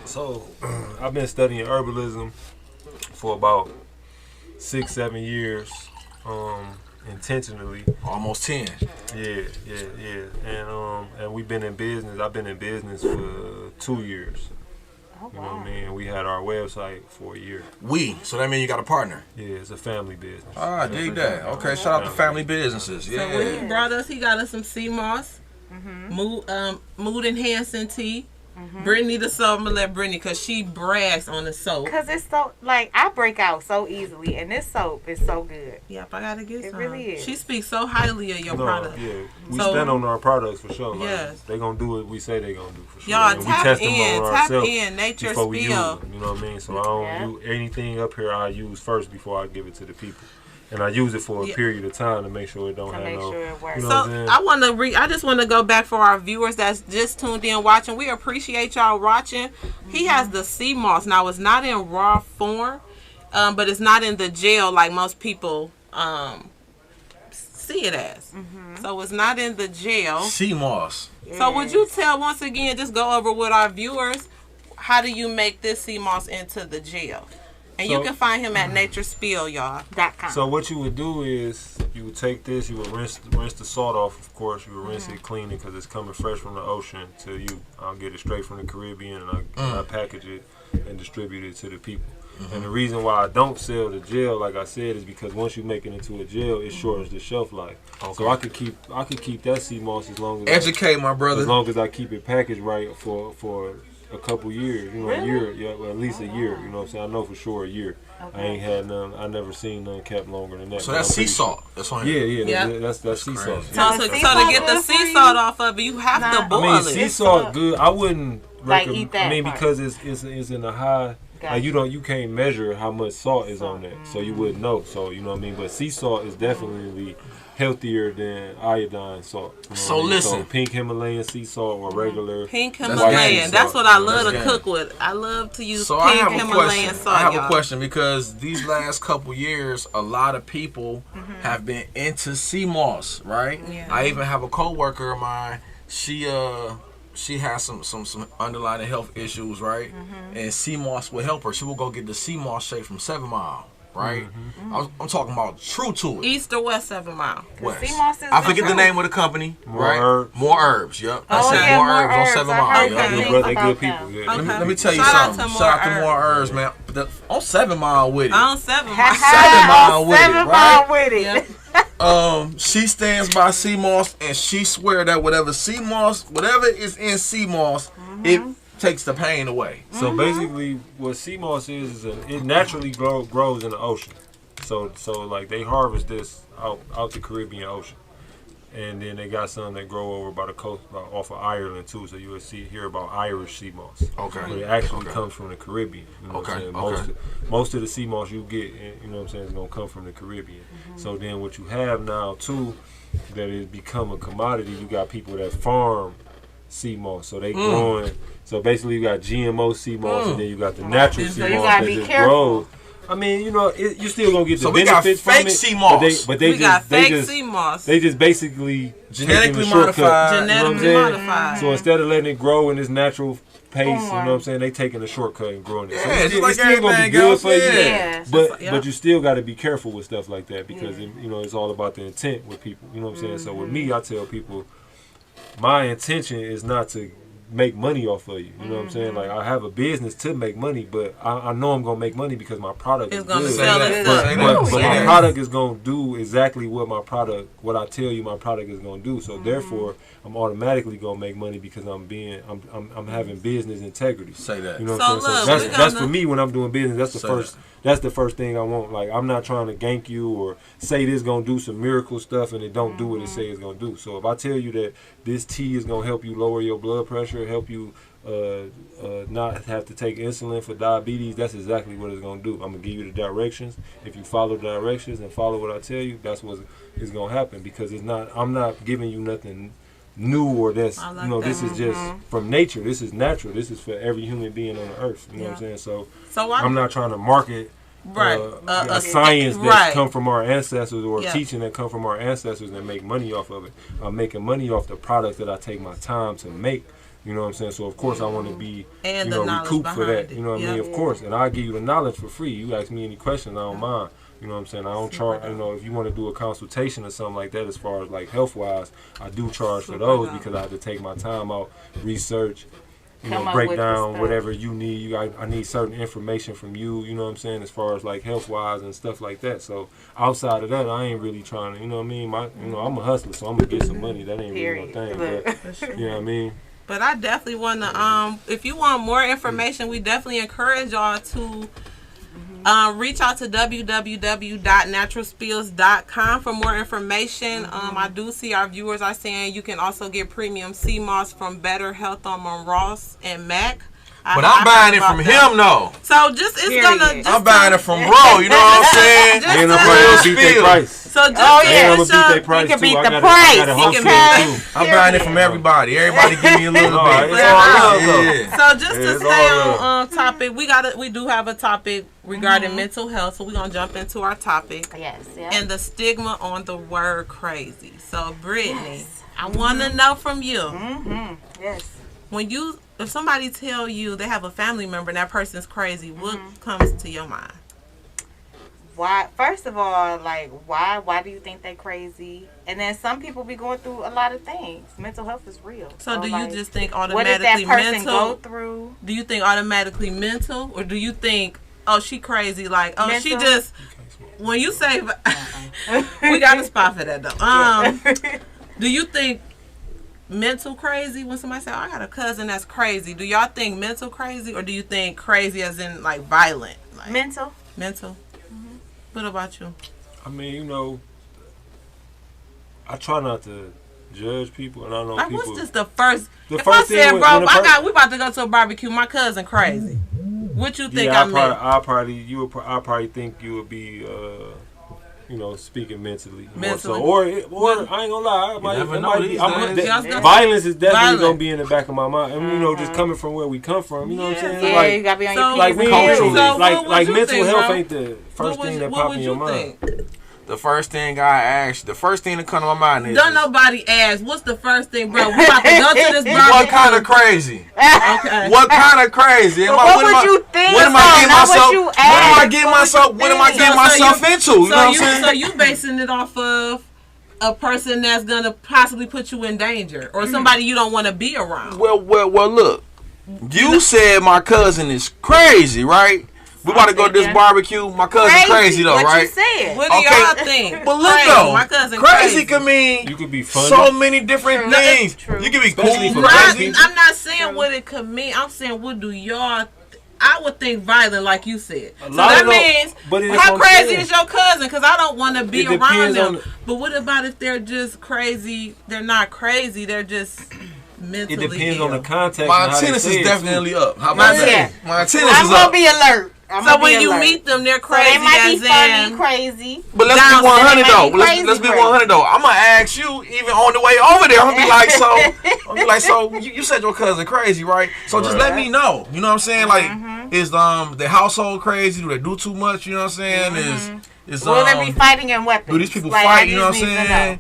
[SPEAKER 3] So, I've been studying herbalism for about 6-7 years, intentionally.
[SPEAKER 4] Almost 10.
[SPEAKER 3] Yeah. And we've been in business. I've been in business for 2 years.
[SPEAKER 2] Oh,
[SPEAKER 3] You know what
[SPEAKER 2] wow.
[SPEAKER 3] I mean? We had our website for a year.
[SPEAKER 4] So that means you got a partner.
[SPEAKER 3] Yeah, it's a family business.
[SPEAKER 4] Ah, dig that. Okay, shout out to family businesses.
[SPEAKER 1] So when he
[SPEAKER 4] Yeah.
[SPEAKER 1] brought us, he got us some sea moss, mood enhancing tea. Brittany the soap. I'm gonna let Brittany because she brags on the soap.
[SPEAKER 2] Because it's so, like, I break out so easily, and this soap is so good.
[SPEAKER 1] Yep, I gotta get
[SPEAKER 2] It
[SPEAKER 1] some.
[SPEAKER 2] really is.
[SPEAKER 1] She speaks so highly of your
[SPEAKER 3] No,
[SPEAKER 1] product.
[SPEAKER 3] yeah. We
[SPEAKER 1] So-
[SPEAKER 3] stand on our products for sure. Like,
[SPEAKER 1] Yes.
[SPEAKER 3] they gonna do what we say they gonna do for sure.
[SPEAKER 1] Y'all
[SPEAKER 3] And we
[SPEAKER 1] tap
[SPEAKER 3] test them
[SPEAKER 1] in,
[SPEAKER 3] on
[SPEAKER 1] tap
[SPEAKER 3] ourselves
[SPEAKER 1] in. Nature
[SPEAKER 3] before we use
[SPEAKER 1] Spill.
[SPEAKER 3] them. You know what I mean? So I don't
[SPEAKER 2] Yeah.
[SPEAKER 3] do anything up here. I use first before I give it to the people, and I use it for a
[SPEAKER 1] Yeah.
[SPEAKER 3] period of time to make sure it don't
[SPEAKER 2] To
[SPEAKER 3] have
[SPEAKER 2] make
[SPEAKER 3] no.
[SPEAKER 2] sure it works.
[SPEAKER 3] You know
[SPEAKER 1] So
[SPEAKER 3] what I'm saying?
[SPEAKER 1] I want to I just want to go back for our viewers that's just tuned in watching. We appreciate y'all watching. He has the sea moss. Now it's not in raw form, but it's not in the gel like most people see it as. So it's not in the gel.
[SPEAKER 4] Sea moss.
[SPEAKER 1] So would you tell once again, just go over with our viewers, how do you make this sea moss into the gel? And you
[SPEAKER 3] So-
[SPEAKER 1] can find him at Nature Spill, y'all.
[SPEAKER 2] .com.
[SPEAKER 3] So what you would do is you would take this, you would rinse the salt off. Of course, you would rinse it, clean it because it's coming fresh from the ocean to you. I'll get it straight from the Caribbean and I package it and distribute it to the people. And the reason why I don't sell the gel, like I said, is because once you make it into a gel, it shortens the shelf life. So I could keep that sea moss as long as
[SPEAKER 4] Educate my brother.
[SPEAKER 3] as long as I keep it packaged right for a couple years, you know, a year, yeah, well, at least a year. You know what I'm saying? I know for sure a year. I ain't had none. I never seen none kept longer than that.
[SPEAKER 4] So
[SPEAKER 3] but
[SPEAKER 4] that's
[SPEAKER 3] I'm
[SPEAKER 4] sea
[SPEAKER 3] pretty
[SPEAKER 4] salt. That's on
[SPEAKER 3] sure.
[SPEAKER 4] here.
[SPEAKER 3] Yeah, that's sea
[SPEAKER 4] crazy.
[SPEAKER 3] salt.
[SPEAKER 1] So,
[SPEAKER 2] So
[SPEAKER 1] so,
[SPEAKER 2] sea
[SPEAKER 1] so to
[SPEAKER 2] salt
[SPEAKER 1] get the
[SPEAKER 2] good
[SPEAKER 1] sea
[SPEAKER 2] for you?
[SPEAKER 1] salt off of it, you have to
[SPEAKER 2] Nah.
[SPEAKER 1] boil
[SPEAKER 3] I mean,
[SPEAKER 1] it.
[SPEAKER 3] sea
[SPEAKER 2] It's
[SPEAKER 3] salt good. I wouldn't
[SPEAKER 2] Like,
[SPEAKER 3] recommend.
[SPEAKER 2] eat that
[SPEAKER 3] I mean,
[SPEAKER 2] part.
[SPEAKER 3] because it's in a high.
[SPEAKER 2] Gotcha.
[SPEAKER 3] You can't measure how much salt is on that, so you wouldn't know. So you know what I mean. But sea salt is definitely healthier than iodine salt. You know
[SPEAKER 4] So
[SPEAKER 3] what I mean?
[SPEAKER 4] listen.
[SPEAKER 3] so pink Himalayan sea salt or regular.
[SPEAKER 1] Pink
[SPEAKER 4] That's
[SPEAKER 1] Himalayan.
[SPEAKER 4] game.
[SPEAKER 1] That's what I love
[SPEAKER 4] That's
[SPEAKER 1] to
[SPEAKER 4] game.
[SPEAKER 1] cook with. I love to use
[SPEAKER 4] So I
[SPEAKER 1] pink
[SPEAKER 4] have a
[SPEAKER 1] Himalayan
[SPEAKER 4] question.
[SPEAKER 1] salt,
[SPEAKER 4] I have
[SPEAKER 1] y'all.
[SPEAKER 4] a question because these last couple years, a lot of people have been into sea moss, right?
[SPEAKER 1] Yeah.
[SPEAKER 4] I even have a coworker of mine. She has some underlying health issues, right? And sea moss will help her. She will go get the sea moss shake from 7 Mile, right? I'm talking about true to it.
[SPEAKER 1] East or West 7 Mile.
[SPEAKER 4] West.
[SPEAKER 2] sea moss is
[SPEAKER 4] I forget the
[SPEAKER 2] true.
[SPEAKER 4] name of the company,
[SPEAKER 3] More
[SPEAKER 4] right?
[SPEAKER 3] herbs.
[SPEAKER 4] More herbs. Yep. I
[SPEAKER 2] Oh,
[SPEAKER 4] said
[SPEAKER 2] yeah,
[SPEAKER 4] more
[SPEAKER 2] More
[SPEAKER 4] herbs on
[SPEAKER 2] Herbs.
[SPEAKER 4] 7
[SPEAKER 2] I
[SPEAKER 4] Mile.
[SPEAKER 2] heard
[SPEAKER 4] Yep.
[SPEAKER 1] Okay.
[SPEAKER 3] Good
[SPEAKER 2] things
[SPEAKER 3] brother,
[SPEAKER 2] about
[SPEAKER 3] good people.
[SPEAKER 2] them.
[SPEAKER 3] Yeah.
[SPEAKER 1] Okay.
[SPEAKER 4] Let me tell you
[SPEAKER 1] Shout out
[SPEAKER 4] something.
[SPEAKER 1] to More
[SPEAKER 4] Shout out to
[SPEAKER 1] Herbs.
[SPEAKER 4] More Herbs, man. On 7 Mile with it.
[SPEAKER 1] On 7
[SPEAKER 2] Ha,
[SPEAKER 1] Mile.
[SPEAKER 2] ha,
[SPEAKER 4] 7 Mile with it,
[SPEAKER 2] 7
[SPEAKER 4] right?
[SPEAKER 2] Mile with it.
[SPEAKER 1] Yeah.
[SPEAKER 4] She stands by sea moss and she swear that whatever sea moss, whatever is in sea moss, it takes the pain away.
[SPEAKER 3] So basically, what sea moss is it naturally grows in the ocean. So like they harvest this out the Caribbean Ocean, and then they got some that grow over by the coast, off of Ireland too. So you will hear about Irish sea moss.
[SPEAKER 4] Okay.
[SPEAKER 3] But it actually comes from the Caribbean. You know what I'm saying? Most of the sea moss you get, you know what I'm saying, is gonna come from the Caribbean. So then what you have now too, that has become a commodity. You got people that farm sea moss, so they growing. So basically, you got GMO sea moss, and then you got the natural sea moss that just grows. I mean, you know, you still gonna get the benefits from it.
[SPEAKER 4] So we got fake sea moss.
[SPEAKER 3] But they just
[SPEAKER 1] sea moss.
[SPEAKER 3] They just basically
[SPEAKER 4] genetically
[SPEAKER 3] modified.
[SPEAKER 1] Genetically modified.
[SPEAKER 3] So instead of letting it grow in this natural pace, you know what I'm saying, they taking a shortcut and growing it. So it's still gonna be good for you. But you still got to be careful with stuff like that because you know it's all about the intent with people. You know what I'm saying. So with me, I tell people, my intention is not to make money off of you. You know what I'm saying? Like I have a business to make money, but I know I'm gonna make money because my product is
[SPEAKER 1] gonna
[SPEAKER 3] good.
[SPEAKER 1] sell it.
[SPEAKER 3] But my product is gonna do exactly what I tell you my product is gonna do. So therefore, I'm automatically gonna make money because I'm having business integrity.
[SPEAKER 4] Say that.
[SPEAKER 3] You know what I'm saying? So that's for me when I'm doing business. That's the first thing I want. Like I'm not trying to gank you or say this gonna do some miracle stuff and it don't do what it say it's gonna do. So if I tell you that this tea is gonna help you lower your blood pressure, help you not have to take insulin for diabetes, that's exactly what it's gonna do. I'm gonna give you the directions. If you follow the directions and follow what I tell you, that's what is gonna happen. Because I'm not giving you nothing new or this is just from nature. This is natural. This is for every human being on the earth. You know what I'm saying? So I'm not trying to market a science that's come from our ancestors or a teaching that come from our ancestors and make money off of it. I'm making money off the product that I take my time to make. You know what I'm saying? So of course I want to be recouped for that. You know what I mean? Of course. And I'll give you the knowledge for free. You ask me any questions, I don't mind. You know what I'm saying? I don't charge, if you want to do a consultation or something like that as far as like health wise, I do charge for those because I have to take my time out, research, break down whatever you need. I need certain information from you, you know what I'm saying, as far as like health wise and stuff like that. So outside of that, I ain't really trying to, you know what I mean? I'm a hustler, so I'm going to get some money. That ain't really my thing. But, you know what I mean?
[SPEAKER 1] But I definitely want to, if you want more information, we definitely encourage y'all to reach out to www.naturalspills.com for more information. I do see our viewers are saying you can also get premium sea moss from Better Health on Ross and Mac.
[SPEAKER 4] But I'm buying it from him, though.
[SPEAKER 1] So I'm
[SPEAKER 4] buying it from Raw. You know what I'm saying?
[SPEAKER 3] And I'm going to beat their price.
[SPEAKER 1] So
[SPEAKER 3] I'm going to beat their price,
[SPEAKER 2] you can
[SPEAKER 3] too.
[SPEAKER 2] beat the price.
[SPEAKER 4] I'm buying it from everybody. Everybody give me a little bit.
[SPEAKER 3] It's all love,
[SPEAKER 1] So just to stay on topic, we do have a topic regarding mental health. So we're going to jump into our topic.
[SPEAKER 2] Yes.
[SPEAKER 1] And the stigma on the word crazy. So Brittany, I want to know from you.
[SPEAKER 2] Yes.
[SPEAKER 1] If somebody tell you they have a family member and that person's crazy, what comes to your mind?
[SPEAKER 2] Why? First of all, like, why do you think they crazy? And then some people be going through a lot of things. Mental health is real.
[SPEAKER 1] So do you just think automatically
[SPEAKER 2] mental? What did that person
[SPEAKER 1] go
[SPEAKER 2] through?
[SPEAKER 1] Do you think automatically mental? Or do you think, oh, she crazy? Like, oh, mental? She just... When you say... we got a spot for that, though. Do you think mental crazy when somebody say, oh, I got a cousin that's crazy? Do y'all think mental crazy, or do you think crazy as in like violent? Like,
[SPEAKER 2] mental.
[SPEAKER 1] What about you?
[SPEAKER 3] I mean, I try not to judge people, and I know people.
[SPEAKER 1] What's just the first? If I said, bro, we about to go to a barbecue, my cousin crazy. What you think I meant?
[SPEAKER 3] I probably think you would be. Speaking mentally. So, or I ain't gonna lie, violence is definitely gonna be in the back of my mind. And just coming from where we come from, you know what I'm saying?
[SPEAKER 2] Yeah, you gotta be on your
[SPEAKER 3] like
[SPEAKER 2] culturally.
[SPEAKER 3] Like mental health ain't the first thing that pops in your mind.
[SPEAKER 4] The first thing the first thing that come to my mind is...
[SPEAKER 1] Don't nobody ask, what's the first thing, bro? We about to go to this barbecue.
[SPEAKER 4] What kind of crazy?
[SPEAKER 1] Okay.
[SPEAKER 4] What kind of crazy?
[SPEAKER 2] What would you think?
[SPEAKER 4] What am I getting myself into? You know what I'm saying?
[SPEAKER 1] So you basing it off of a person that's going to possibly put you in danger, or somebody you don't want to be around.
[SPEAKER 4] Well, look. You said my cousin is crazy, right? We about to go to this barbecue. My cousin crazy though,
[SPEAKER 2] what
[SPEAKER 4] right?
[SPEAKER 2] You said.
[SPEAKER 1] What do y'all think?
[SPEAKER 4] But look
[SPEAKER 1] Crazy.
[SPEAKER 4] though,
[SPEAKER 1] My cousin
[SPEAKER 4] crazy can mean
[SPEAKER 3] You could be funny.
[SPEAKER 4] so many different things.
[SPEAKER 2] True.
[SPEAKER 4] You can be
[SPEAKER 3] Especially
[SPEAKER 4] cool,
[SPEAKER 3] for black
[SPEAKER 4] crazy.
[SPEAKER 3] people.
[SPEAKER 1] I'm not saying what it could mean. I'm saying what do y'all? I would think violent, like you said. So
[SPEAKER 3] lot
[SPEAKER 1] that
[SPEAKER 3] of them-
[SPEAKER 1] means
[SPEAKER 3] but it is
[SPEAKER 1] how
[SPEAKER 3] what I'm
[SPEAKER 1] crazy
[SPEAKER 3] saying.
[SPEAKER 1] is your cousin? Because I don't want to be
[SPEAKER 3] It
[SPEAKER 1] around
[SPEAKER 3] depends on
[SPEAKER 1] them.
[SPEAKER 3] the-
[SPEAKER 1] But what about if they're just crazy? They're not crazy. They're just mentally
[SPEAKER 3] It depends
[SPEAKER 1] ill.
[SPEAKER 3] on the context.
[SPEAKER 4] My
[SPEAKER 3] and how they
[SPEAKER 4] antennas
[SPEAKER 3] say
[SPEAKER 4] is
[SPEAKER 3] it,
[SPEAKER 4] definitely
[SPEAKER 3] too.
[SPEAKER 4] up. How about
[SPEAKER 2] Yeah.
[SPEAKER 4] that? My antennas
[SPEAKER 2] I'm
[SPEAKER 4] is
[SPEAKER 2] gonna
[SPEAKER 4] up.
[SPEAKER 2] be alert.
[SPEAKER 1] So when you meet them, they're
[SPEAKER 2] so
[SPEAKER 1] crazy.
[SPEAKER 2] they might be
[SPEAKER 1] as
[SPEAKER 2] funny,
[SPEAKER 1] in,
[SPEAKER 2] crazy.
[SPEAKER 4] But let's
[SPEAKER 1] Down
[SPEAKER 4] be 100
[SPEAKER 2] syndrome.
[SPEAKER 4] though.
[SPEAKER 2] Crazy,
[SPEAKER 4] Let's be
[SPEAKER 2] crazy.
[SPEAKER 4] 100 though. I'm gonna ask you even on the way over there. I'm gonna be like, so you said your cousin crazy, right? So just let me know. You know what I'm saying? Like, is the household crazy? Do they do too much? You know what I'm saying? Is
[SPEAKER 2] Will they be fighting in weapons?
[SPEAKER 4] do these people
[SPEAKER 2] Like,
[SPEAKER 4] fight?
[SPEAKER 2] I
[SPEAKER 4] You know what I'm
[SPEAKER 2] just need to
[SPEAKER 4] saying?
[SPEAKER 2] know.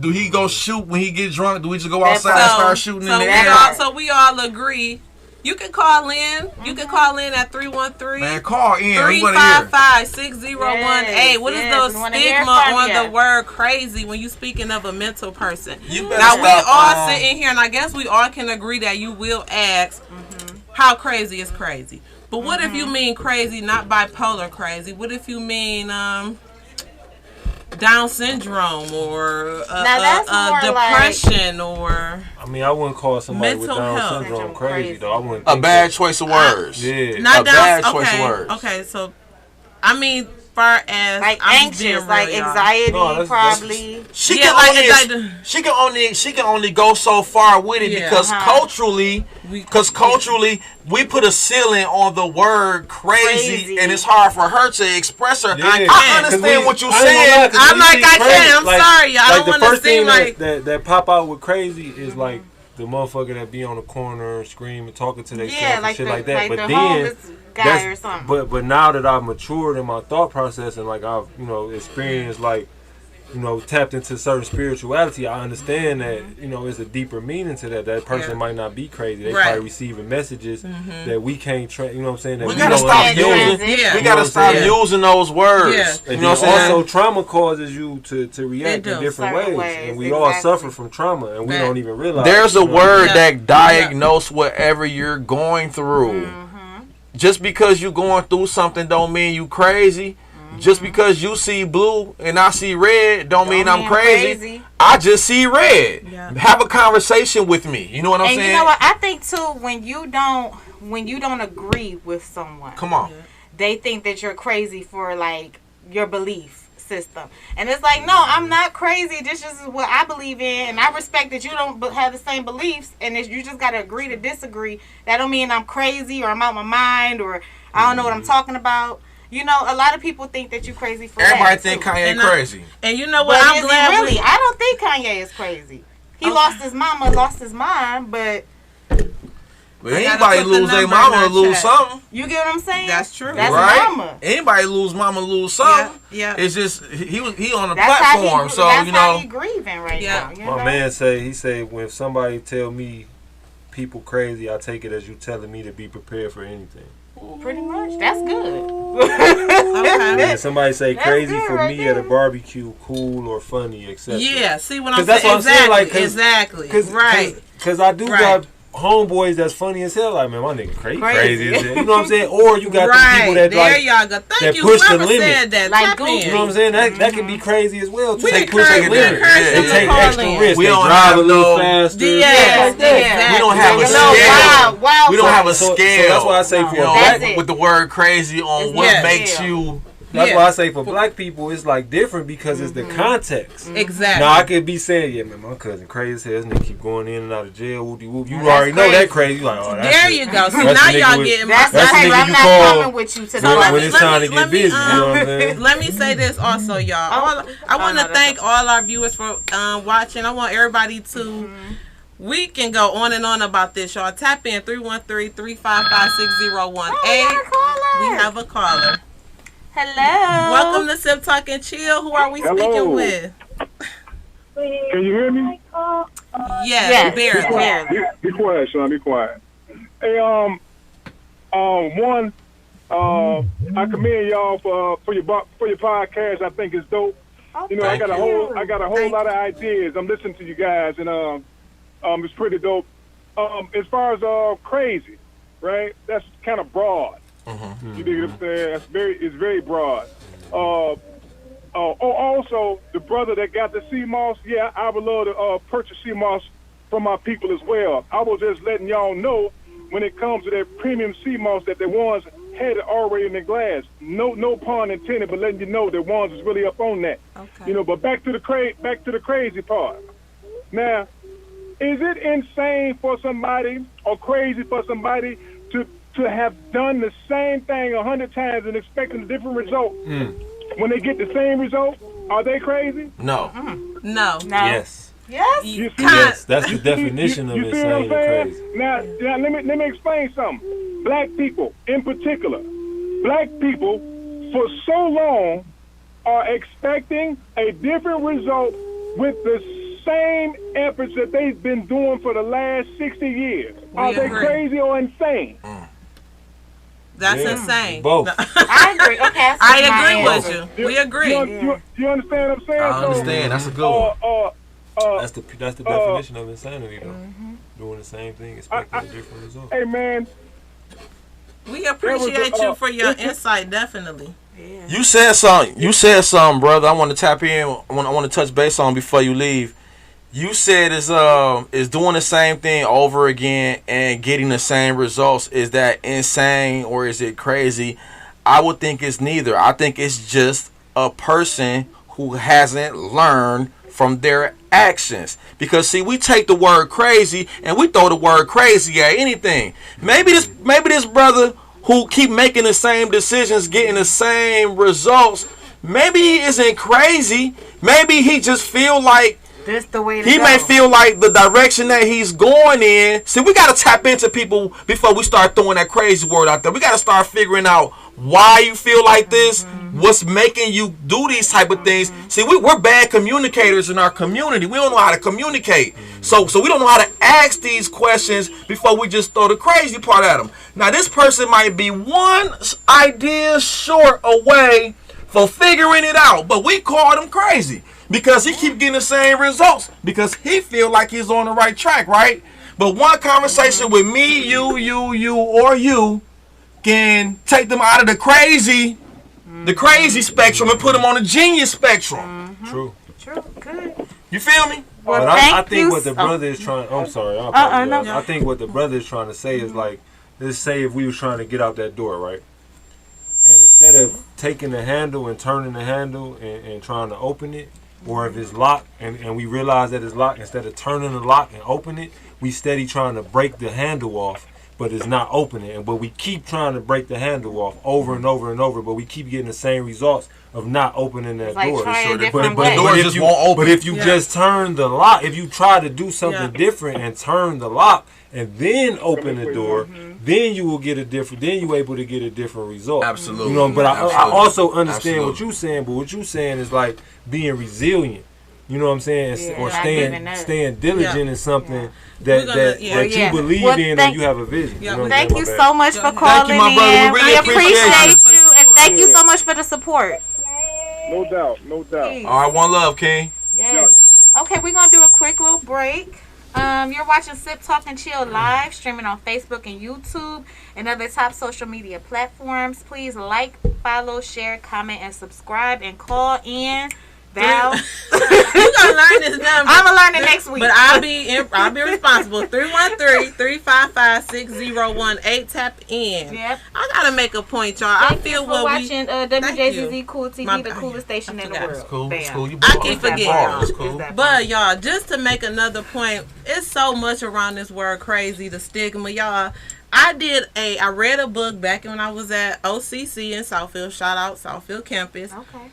[SPEAKER 4] Do he go shoot when he get drunk? Do we just go outside
[SPEAKER 2] So-
[SPEAKER 4] and start shooting in the air?
[SPEAKER 1] So we all agree. You can call in. You can call in at 313.
[SPEAKER 4] Man, call in. We wanna hear.
[SPEAKER 1] 355-6018. What is
[SPEAKER 2] Yes,
[SPEAKER 1] the
[SPEAKER 2] we wanna hear
[SPEAKER 1] stigma
[SPEAKER 2] from
[SPEAKER 1] on
[SPEAKER 2] ya.
[SPEAKER 1] the word crazy when you speaking of a mental person?
[SPEAKER 4] You better
[SPEAKER 1] Now we
[SPEAKER 4] stop,
[SPEAKER 1] all sit in here, and I guess we all can agree that you will ask, how crazy is crazy? But what if you mean crazy, not bipolar crazy? What if you mean Down syndrome or
[SPEAKER 2] that's more
[SPEAKER 1] depression or
[SPEAKER 3] I mean, I wouldn't call somebody with
[SPEAKER 1] Mental
[SPEAKER 3] Down
[SPEAKER 1] health.
[SPEAKER 3] syndrome crazy though. I wouldn't.
[SPEAKER 4] A
[SPEAKER 3] think
[SPEAKER 4] bad
[SPEAKER 3] that.
[SPEAKER 4] choice of words.
[SPEAKER 3] Yeah.
[SPEAKER 1] not
[SPEAKER 4] A
[SPEAKER 1] Down?
[SPEAKER 4] bad choice
[SPEAKER 1] okay,
[SPEAKER 4] of words.
[SPEAKER 1] okay. So, I mean, far as
[SPEAKER 2] Like
[SPEAKER 1] I'm just being
[SPEAKER 2] anxious,
[SPEAKER 1] real,
[SPEAKER 2] like
[SPEAKER 1] y'all.
[SPEAKER 2] anxiety,
[SPEAKER 3] No, that's-
[SPEAKER 2] probably.
[SPEAKER 4] She
[SPEAKER 1] Yeah,
[SPEAKER 4] can
[SPEAKER 1] like-
[SPEAKER 4] only
[SPEAKER 1] like-
[SPEAKER 4] she can only go so far with it
[SPEAKER 1] Yeah.
[SPEAKER 4] because culturally we put a ceiling on the word crazy. And it's hard for her to express her.
[SPEAKER 3] Yeah,
[SPEAKER 4] I
[SPEAKER 3] 'cause
[SPEAKER 4] understand
[SPEAKER 3] we-
[SPEAKER 4] what you're
[SPEAKER 3] I ain't gonna lie,
[SPEAKER 4] saying.
[SPEAKER 3] 'cause
[SPEAKER 1] I'm
[SPEAKER 3] when you
[SPEAKER 1] like,
[SPEAKER 3] see
[SPEAKER 1] I
[SPEAKER 3] crazy,
[SPEAKER 1] can't. I'm sorry, y'all. I
[SPEAKER 3] Like
[SPEAKER 1] don't
[SPEAKER 3] the
[SPEAKER 1] wanna
[SPEAKER 3] first thing
[SPEAKER 1] seem like-
[SPEAKER 3] that pop out with crazy is like the motherfucker that be on the corner screaming, talking to themselves
[SPEAKER 2] Yeah,
[SPEAKER 3] and
[SPEAKER 2] like
[SPEAKER 3] shit
[SPEAKER 2] the,
[SPEAKER 3] like that.
[SPEAKER 2] like
[SPEAKER 3] But
[SPEAKER 2] the
[SPEAKER 3] then
[SPEAKER 2] homeless guy or something.
[SPEAKER 3] but now that I've matured in my thought process and like I've experienced like tapped into certain spirituality, I understand that it's a deeper meaning to that. That person
[SPEAKER 1] Yeah.
[SPEAKER 3] might not be crazy. They
[SPEAKER 1] Right.
[SPEAKER 3] probably receiving messages that we can't. You know what I'm saying? That
[SPEAKER 4] We
[SPEAKER 3] we
[SPEAKER 4] gotta
[SPEAKER 3] don't
[SPEAKER 4] stop
[SPEAKER 3] understand.
[SPEAKER 4] using.
[SPEAKER 1] Yeah.
[SPEAKER 4] We
[SPEAKER 3] You know
[SPEAKER 4] gotta
[SPEAKER 3] what
[SPEAKER 4] stop
[SPEAKER 3] I'm saying?
[SPEAKER 4] using those words.
[SPEAKER 1] Yeah.
[SPEAKER 3] And
[SPEAKER 4] You know what I'm
[SPEAKER 3] then
[SPEAKER 4] saying?
[SPEAKER 3] also trauma causes you to react
[SPEAKER 1] do.
[SPEAKER 3] in different
[SPEAKER 2] Certain
[SPEAKER 3] ways.
[SPEAKER 2] ways,
[SPEAKER 3] And we all
[SPEAKER 2] exactly.
[SPEAKER 3] suffer from trauma and we
[SPEAKER 1] Right.
[SPEAKER 3] don't even realize.
[SPEAKER 4] There's a
[SPEAKER 3] you know?
[SPEAKER 4] word
[SPEAKER 1] Yeah.
[SPEAKER 4] that diagnose whatever you're going through. Just because you're going through something don't mean you crazy. Just because you see blue and I see red don't mean I'm crazy. I just see red.
[SPEAKER 1] Yeah.
[SPEAKER 4] Have a conversation with me. You know what I'm
[SPEAKER 2] And
[SPEAKER 4] saying?
[SPEAKER 2] you know what? I think too, when you don't agree with someone,
[SPEAKER 4] Come on.
[SPEAKER 2] they think that you're crazy for like your belief system. And it's like, no, I'm not crazy. This is what I believe in, and I respect that you don't have the same beliefs, and you just got to agree to disagree. That don't mean I'm crazy or I'm out my mind or I don't know what I'm talking about. A lot of people think that you're crazy for
[SPEAKER 4] Everybody
[SPEAKER 2] that.
[SPEAKER 4] think
[SPEAKER 2] too.
[SPEAKER 4] Kanye
[SPEAKER 1] And
[SPEAKER 4] crazy.
[SPEAKER 1] And you know
[SPEAKER 2] But
[SPEAKER 1] what?
[SPEAKER 2] is
[SPEAKER 1] I'm
[SPEAKER 2] he
[SPEAKER 1] glad
[SPEAKER 2] really? I don't think Kanye is crazy. He lost his mama, lost his mind, but
[SPEAKER 4] But
[SPEAKER 1] I gotta
[SPEAKER 4] anybody
[SPEAKER 1] put the
[SPEAKER 4] lose their
[SPEAKER 1] number
[SPEAKER 4] mama
[SPEAKER 1] in
[SPEAKER 4] or
[SPEAKER 1] our
[SPEAKER 4] lose
[SPEAKER 1] chat.
[SPEAKER 4] something.
[SPEAKER 2] you get what I'm saying?
[SPEAKER 1] That's true.
[SPEAKER 2] That's
[SPEAKER 4] right?
[SPEAKER 2] mama.
[SPEAKER 4] Anybody lose mama lose something.
[SPEAKER 1] Yeah.
[SPEAKER 4] It's just he on a
[SPEAKER 2] That's
[SPEAKER 4] platform,
[SPEAKER 2] how he,
[SPEAKER 4] so
[SPEAKER 2] that's
[SPEAKER 4] you
[SPEAKER 2] how
[SPEAKER 4] know.
[SPEAKER 2] he grieving right
[SPEAKER 1] Yeah.
[SPEAKER 2] now. You
[SPEAKER 3] My
[SPEAKER 2] know?
[SPEAKER 3] man say when somebody tell me people crazy, I take it as you telling me to be prepared for anything.
[SPEAKER 2] Pretty much. That's good.
[SPEAKER 1] Okay.
[SPEAKER 3] And somebody say
[SPEAKER 2] That's
[SPEAKER 3] crazy
[SPEAKER 2] good
[SPEAKER 3] for
[SPEAKER 2] right
[SPEAKER 3] me at a
[SPEAKER 2] there.
[SPEAKER 3] barbecue, cool or funny, etc.
[SPEAKER 1] Yeah. See what I'm
[SPEAKER 3] 'Cause that's
[SPEAKER 1] saying?
[SPEAKER 3] what I'm saying, like, 'cause-
[SPEAKER 1] Exactly.
[SPEAKER 3] Cause,
[SPEAKER 1] Right.
[SPEAKER 3] Cause I do
[SPEAKER 1] Right.
[SPEAKER 3] got homeboys that's funny as hell. Like, man, my nigga crazy
[SPEAKER 2] Crazy.
[SPEAKER 3] as hell. You know what I'm saying? Or you got the
[SPEAKER 1] Right.
[SPEAKER 3] people that
[SPEAKER 1] There
[SPEAKER 3] like,
[SPEAKER 1] y'all go.
[SPEAKER 3] that
[SPEAKER 1] Thank you.
[SPEAKER 3] push the
[SPEAKER 1] Whoever
[SPEAKER 3] limit.
[SPEAKER 1] said that.
[SPEAKER 2] Like
[SPEAKER 1] Tap
[SPEAKER 2] Goofy.
[SPEAKER 1] in.
[SPEAKER 3] you know what I'm saying? That can be crazy as well.
[SPEAKER 1] We
[SPEAKER 3] They push
[SPEAKER 1] encourage-
[SPEAKER 3] the
[SPEAKER 1] we
[SPEAKER 3] limit.
[SPEAKER 1] encourage
[SPEAKER 3] They
[SPEAKER 1] them to
[SPEAKER 3] take
[SPEAKER 1] call
[SPEAKER 3] extra
[SPEAKER 1] in.
[SPEAKER 3] risks.
[SPEAKER 4] We
[SPEAKER 3] They
[SPEAKER 4] don't
[SPEAKER 3] drive
[SPEAKER 4] have
[SPEAKER 3] a little
[SPEAKER 4] no-
[SPEAKER 3] faster.
[SPEAKER 1] Yeah.
[SPEAKER 3] stuff like that.
[SPEAKER 1] Exactly.
[SPEAKER 4] We don't have a
[SPEAKER 2] No,
[SPEAKER 4] scale.
[SPEAKER 2] wild
[SPEAKER 4] We don't have a
[SPEAKER 3] So
[SPEAKER 4] scale.
[SPEAKER 3] that's why I say for
[SPEAKER 4] You know,
[SPEAKER 2] That's
[SPEAKER 3] black
[SPEAKER 2] it.
[SPEAKER 4] with the word crazy on
[SPEAKER 2] It's
[SPEAKER 4] what
[SPEAKER 1] not
[SPEAKER 4] makes
[SPEAKER 2] scale.
[SPEAKER 4] you.
[SPEAKER 3] That's
[SPEAKER 1] Yeah.
[SPEAKER 3] why I say for black people it's like different because it's the context.
[SPEAKER 1] Exactly.
[SPEAKER 3] Now I could be saying, yeah, man, my cousin crazy as hell. This nigga keep going in and out of jail. Whoopty whoop. You
[SPEAKER 2] That's
[SPEAKER 3] already know
[SPEAKER 2] crazy.
[SPEAKER 3] that crazy. You like, oh, that's
[SPEAKER 1] There
[SPEAKER 3] it.
[SPEAKER 1] you go. See,
[SPEAKER 3] That's
[SPEAKER 1] now
[SPEAKER 3] the nigga
[SPEAKER 1] y'all
[SPEAKER 3] with-
[SPEAKER 1] getting
[SPEAKER 2] That's
[SPEAKER 1] my.
[SPEAKER 3] That's the
[SPEAKER 2] okay.
[SPEAKER 3] nigga
[SPEAKER 2] I'm
[SPEAKER 3] you
[SPEAKER 2] not
[SPEAKER 3] call
[SPEAKER 2] coming with you today.
[SPEAKER 3] when
[SPEAKER 1] let me-
[SPEAKER 3] it's time to
[SPEAKER 1] let
[SPEAKER 3] get
[SPEAKER 1] me,
[SPEAKER 3] busy. You know what I'm saying?
[SPEAKER 1] Let me say this also, y'all. I want to
[SPEAKER 2] no, that's
[SPEAKER 1] thank all our viewers for watching. I want everybody to. We can go on and on about this, y'all. Tap in 313-355-6018. We have a caller.
[SPEAKER 2] Hello.
[SPEAKER 1] Welcome to Sip Talk and Chill. Who are we speaking with?
[SPEAKER 5] Can you hear me?
[SPEAKER 1] Yes, barely.
[SPEAKER 2] barely.
[SPEAKER 5] Be quiet, Sean. Be quiet. Hey, one, I commend y'all for your podcast. I think it's dope. You know, I got a whole lot of ideas. I'm listening to you guys, and it's pretty dope. As far as crazy, right? That's kind of broad. You dig what I'm saying? It's very broad. Also, the brother that got the sea moss, yeah, I would love to purchase sea moss from my people as well. I was just letting y'all know when it comes to that premium sea moss that the ones had it already in the glass. No pun intended, but letting you know that ones is really up on that.
[SPEAKER 1] Okay.
[SPEAKER 5] You know, but back to the crazy part. Now, is it insane for somebody or crazy for somebody to have done the same thing 100 times and expecting a different result? When they get the same result, are they crazy?
[SPEAKER 4] No.
[SPEAKER 1] No.
[SPEAKER 3] Yes.
[SPEAKER 2] Yes.
[SPEAKER 5] You see,
[SPEAKER 3] Yes, that's the definition of
[SPEAKER 5] you see what I'm
[SPEAKER 3] insane and
[SPEAKER 5] saying?
[SPEAKER 3] crazy.
[SPEAKER 5] Now let me explain something. Black people, in particular, black people for so long are expecting a different result with the same efforts that they've been doing for the last 60 years. Are they
[SPEAKER 1] agree.
[SPEAKER 5] crazy or insane?
[SPEAKER 1] That's
[SPEAKER 3] Yeah,
[SPEAKER 1] insane.
[SPEAKER 3] both.
[SPEAKER 2] I agree. Okay,
[SPEAKER 1] I agree with you. We agree.
[SPEAKER 5] You understand what I'm saying?
[SPEAKER 4] I understand. That's a good one.
[SPEAKER 3] That's the definition of insanity, though. Doing the same thing, expecting a different result.
[SPEAKER 5] Hey, man.
[SPEAKER 1] We appreciate you for your insight, definitely.
[SPEAKER 4] You said something, brother. I want to tap in. I want to touch base on before you leave. You said is doing the same thing over again and getting the same results. Is that insane or is it crazy? I would think it's neither. I think it's just a person who hasn't learned from their actions. Because see, we take the word crazy and we throw the word crazy at anything. Maybe this brother who keep making the same decisions, getting the same results, maybe he isn't crazy. Maybe he just feel like
[SPEAKER 2] This the way to
[SPEAKER 4] he
[SPEAKER 2] go.
[SPEAKER 4] may feel like the direction that he's going in. See, we got to tap into people before we start throwing that crazy word out there. We got to start figuring out why you feel like this, what's making you do these type of things. See, we're bad communicators in our community. We don't know how to communicate. So we don't know how to ask these questions before we just throw the crazy part at them. Now, this person might be one idea short away for figuring it out, but we call them crazy. Because he keep getting the same results. Because he feel like he's on the right track, right? But one conversation with me, you, or you can take them out of the crazy spectrum and put them on the genius spectrum.
[SPEAKER 3] True.
[SPEAKER 2] True. Good.
[SPEAKER 4] You feel me?
[SPEAKER 2] Well,
[SPEAKER 3] But I
[SPEAKER 2] thank
[SPEAKER 3] think
[SPEAKER 2] you
[SPEAKER 3] what the
[SPEAKER 2] so-
[SPEAKER 3] brother is trying. I'm sorry. I apologize. I think what the brother is trying to say is like, let's say if we was trying to get out that door, right? And instead of taking the handle and turning the handle and trying to open it, or if it's locked and we realize that it's locked, instead of turning the lock and open it, we steady trying to break the handle off, but it's not opening. But we keep trying to break the handle off over and over and over, but we keep getting the same results of not opening that
[SPEAKER 2] It's like
[SPEAKER 3] door.
[SPEAKER 2] trying a
[SPEAKER 4] But-
[SPEAKER 2] different
[SPEAKER 4] but
[SPEAKER 2] way.
[SPEAKER 4] the door just won't open.
[SPEAKER 3] But if you just turn the lock, if you try to do something
[SPEAKER 1] Yeah.
[SPEAKER 3] different and turn the lock and then open the door, then you will get a different. Then you able to get a different result.
[SPEAKER 4] Absolutely.
[SPEAKER 3] You know, but I
[SPEAKER 4] Absolutely.
[SPEAKER 3] also understand what
[SPEAKER 4] Absolutely.
[SPEAKER 3] you're saying. But what you're saying is like being resilient. You know what I'm saying?
[SPEAKER 2] Yeah,
[SPEAKER 3] or
[SPEAKER 2] not giving
[SPEAKER 3] staying
[SPEAKER 2] up.
[SPEAKER 3] staying diligent in something
[SPEAKER 1] We're
[SPEAKER 3] that
[SPEAKER 1] gonna-
[SPEAKER 3] that,
[SPEAKER 1] yeah.
[SPEAKER 3] that
[SPEAKER 2] Yeah.
[SPEAKER 3] you believe
[SPEAKER 2] Well,
[SPEAKER 3] in or
[SPEAKER 2] thank-
[SPEAKER 3] you have a vision.
[SPEAKER 1] Yeah.
[SPEAKER 3] You know what I'm
[SPEAKER 2] Thank
[SPEAKER 3] saying?
[SPEAKER 2] you
[SPEAKER 3] My
[SPEAKER 2] so
[SPEAKER 3] bad.
[SPEAKER 2] much for
[SPEAKER 1] Thank you,
[SPEAKER 2] calling
[SPEAKER 4] my brother.
[SPEAKER 2] in.
[SPEAKER 4] We really appreciate
[SPEAKER 2] you. And thank you so much for the support.
[SPEAKER 5] No doubt. No doubt.
[SPEAKER 4] All right, one love, King.
[SPEAKER 2] Yes. Okay, we're going to do a quick little break. You're watching Sip Talk and Chill live, streaming on Facebook and YouTube and other top social media platforms. Please like, follow, share, comment, and subscribe, and call in. Val.
[SPEAKER 1] You gonna learn this number.
[SPEAKER 2] I'm going to learn it next week.
[SPEAKER 1] But I'll be responsible. 313-355-6018. Tap in.
[SPEAKER 2] Yep.
[SPEAKER 1] I gotta make a point, y'all. I
[SPEAKER 2] Thank
[SPEAKER 1] feel
[SPEAKER 2] you for
[SPEAKER 1] what
[SPEAKER 2] watching WJZZ
[SPEAKER 1] you.
[SPEAKER 2] Cool TV,
[SPEAKER 1] My-
[SPEAKER 2] the coolest station in the
[SPEAKER 1] forgot.
[SPEAKER 2] world.
[SPEAKER 4] It's cool. It's
[SPEAKER 2] Bam.
[SPEAKER 4] cool. You
[SPEAKER 1] I
[SPEAKER 4] brought
[SPEAKER 1] keep
[SPEAKER 4] it.
[SPEAKER 1] forgetting,
[SPEAKER 4] Bars.
[SPEAKER 1] y'all.
[SPEAKER 4] It's cool.
[SPEAKER 1] But y'all, just to make another point, it's so much around this word crazy, the stigma, y'all. I read a book back when I was at OCC in Southfield. Shout out Southfield campus.
[SPEAKER 2] Okay.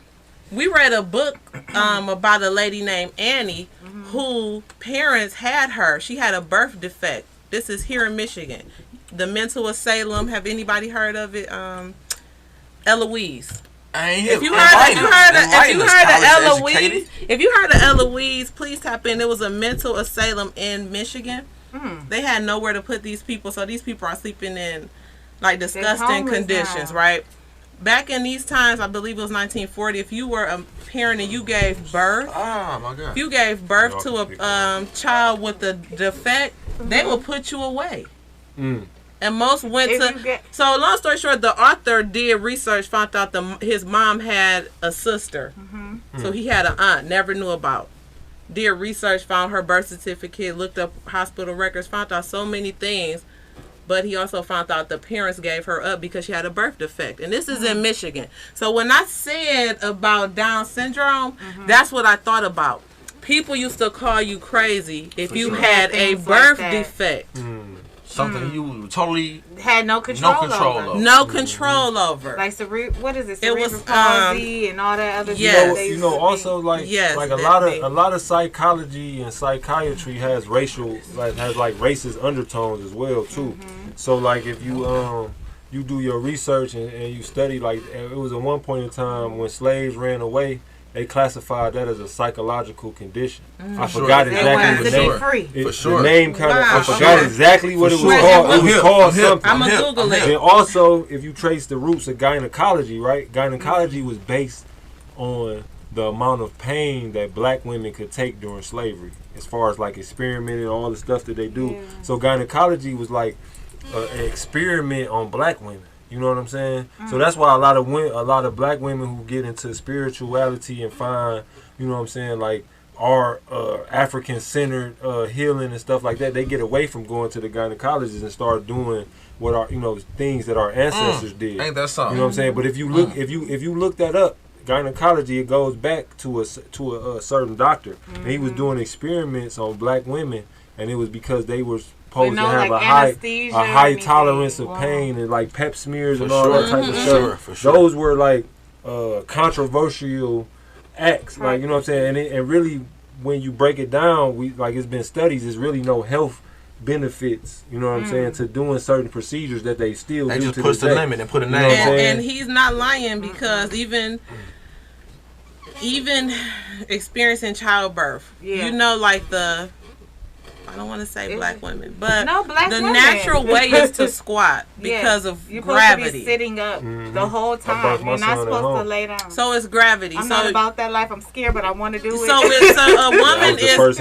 [SPEAKER 1] We read a book about a lady named Annie who parents had her. She had a birth defect. This is here in Michigan. The mental asylum. Have anybody heard of it? Eloise.
[SPEAKER 4] I ain't
[SPEAKER 1] If
[SPEAKER 4] here.
[SPEAKER 1] you heard of
[SPEAKER 4] Eloise,
[SPEAKER 1] Eloise, please tap in. There was a mental asylum in Michigan. They had nowhere to put these people, so these people are sleeping in like disgusting
[SPEAKER 2] homeless
[SPEAKER 1] conditions,
[SPEAKER 2] now.
[SPEAKER 1] right? Back in these times, I believe it was 1940. If you were a parent and you gave birth,
[SPEAKER 4] oh my God.
[SPEAKER 1] if you gave birth to a child with a defect, they will put you away. And most went so long story short, the author did research, found out his mom had a sister. So he had an aunt, never knew about. Did research, found her birth certificate, looked up hospital records, found out so many things. But he also found out the parents gave her up because she had a birth defect. And this is in Michigan. So when I said about Down syndrome, that's what I thought about. People used to call you crazy if you had a birth defect.
[SPEAKER 4] Something you totally
[SPEAKER 2] had no control over.
[SPEAKER 1] No control over.
[SPEAKER 2] Like what is it? Cerebral palsy and all that other
[SPEAKER 1] stuff.
[SPEAKER 3] You know, also like a lot of psychology and psychiatry has racist undertones as well too. So like if you you do your research and you study, like it was at one point in time when slaves ran away, they classified that as a psychological condition. I forgot exactly the name. The name kind of, I forgot exactly what it was called. It was called something.
[SPEAKER 1] I'm going to Google it.
[SPEAKER 3] And also, if you trace the roots of gynecology, right? Gynecology was based on the amount of pain that black women could take during slavery, as far as like experimenting, all the stuff that they do. So gynecology was like an experiment on black women. You know what I'm saying? So that's why a lot of black women who get into spirituality and find, you know what I'm saying, like our African-centered healing and stuff like that, they get away from going to the gynecologist and start doing what our, things that our ancestors did.
[SPEAKER 4] Ain't that something?
[SPEAKER 3] You know what I'm saying? But if you look, if you look that up, gynecology, it goes back to a certain doctor, and he was doing experiments on black women, and it was because they were supposed to have like a high tolerance of pain and like pep smears and all that type of stuff.
[SPEAKER 4] For sure.
[SPEAKER 3] Those were like controversial acts, like, you know what I'm saying? And really, when you break it down, it's been studies, there's really no health benefits, you know what I'm saying, to doing certain procedures that they still do.
[SPEAKER 4] They just push the limit and put a name
[SPEAKER 3] on
[SPEAKER 1] it. And he's not lying, because even experiencing childbirth, like I don't want to say black women, but the natural way is to squat because of
[SPEAKER 2] you're
[SPEAKER 1] gravity.
[SPEAKER 2] You're supposed to be sitting up the whole time. You're not supposed to lay down.
[SPEAKER 1] So it's gravity.
[SPEAKER 2] I'm not about that life. I'm scared, but I want to do it.
[SPEAKER 1] So a woman is,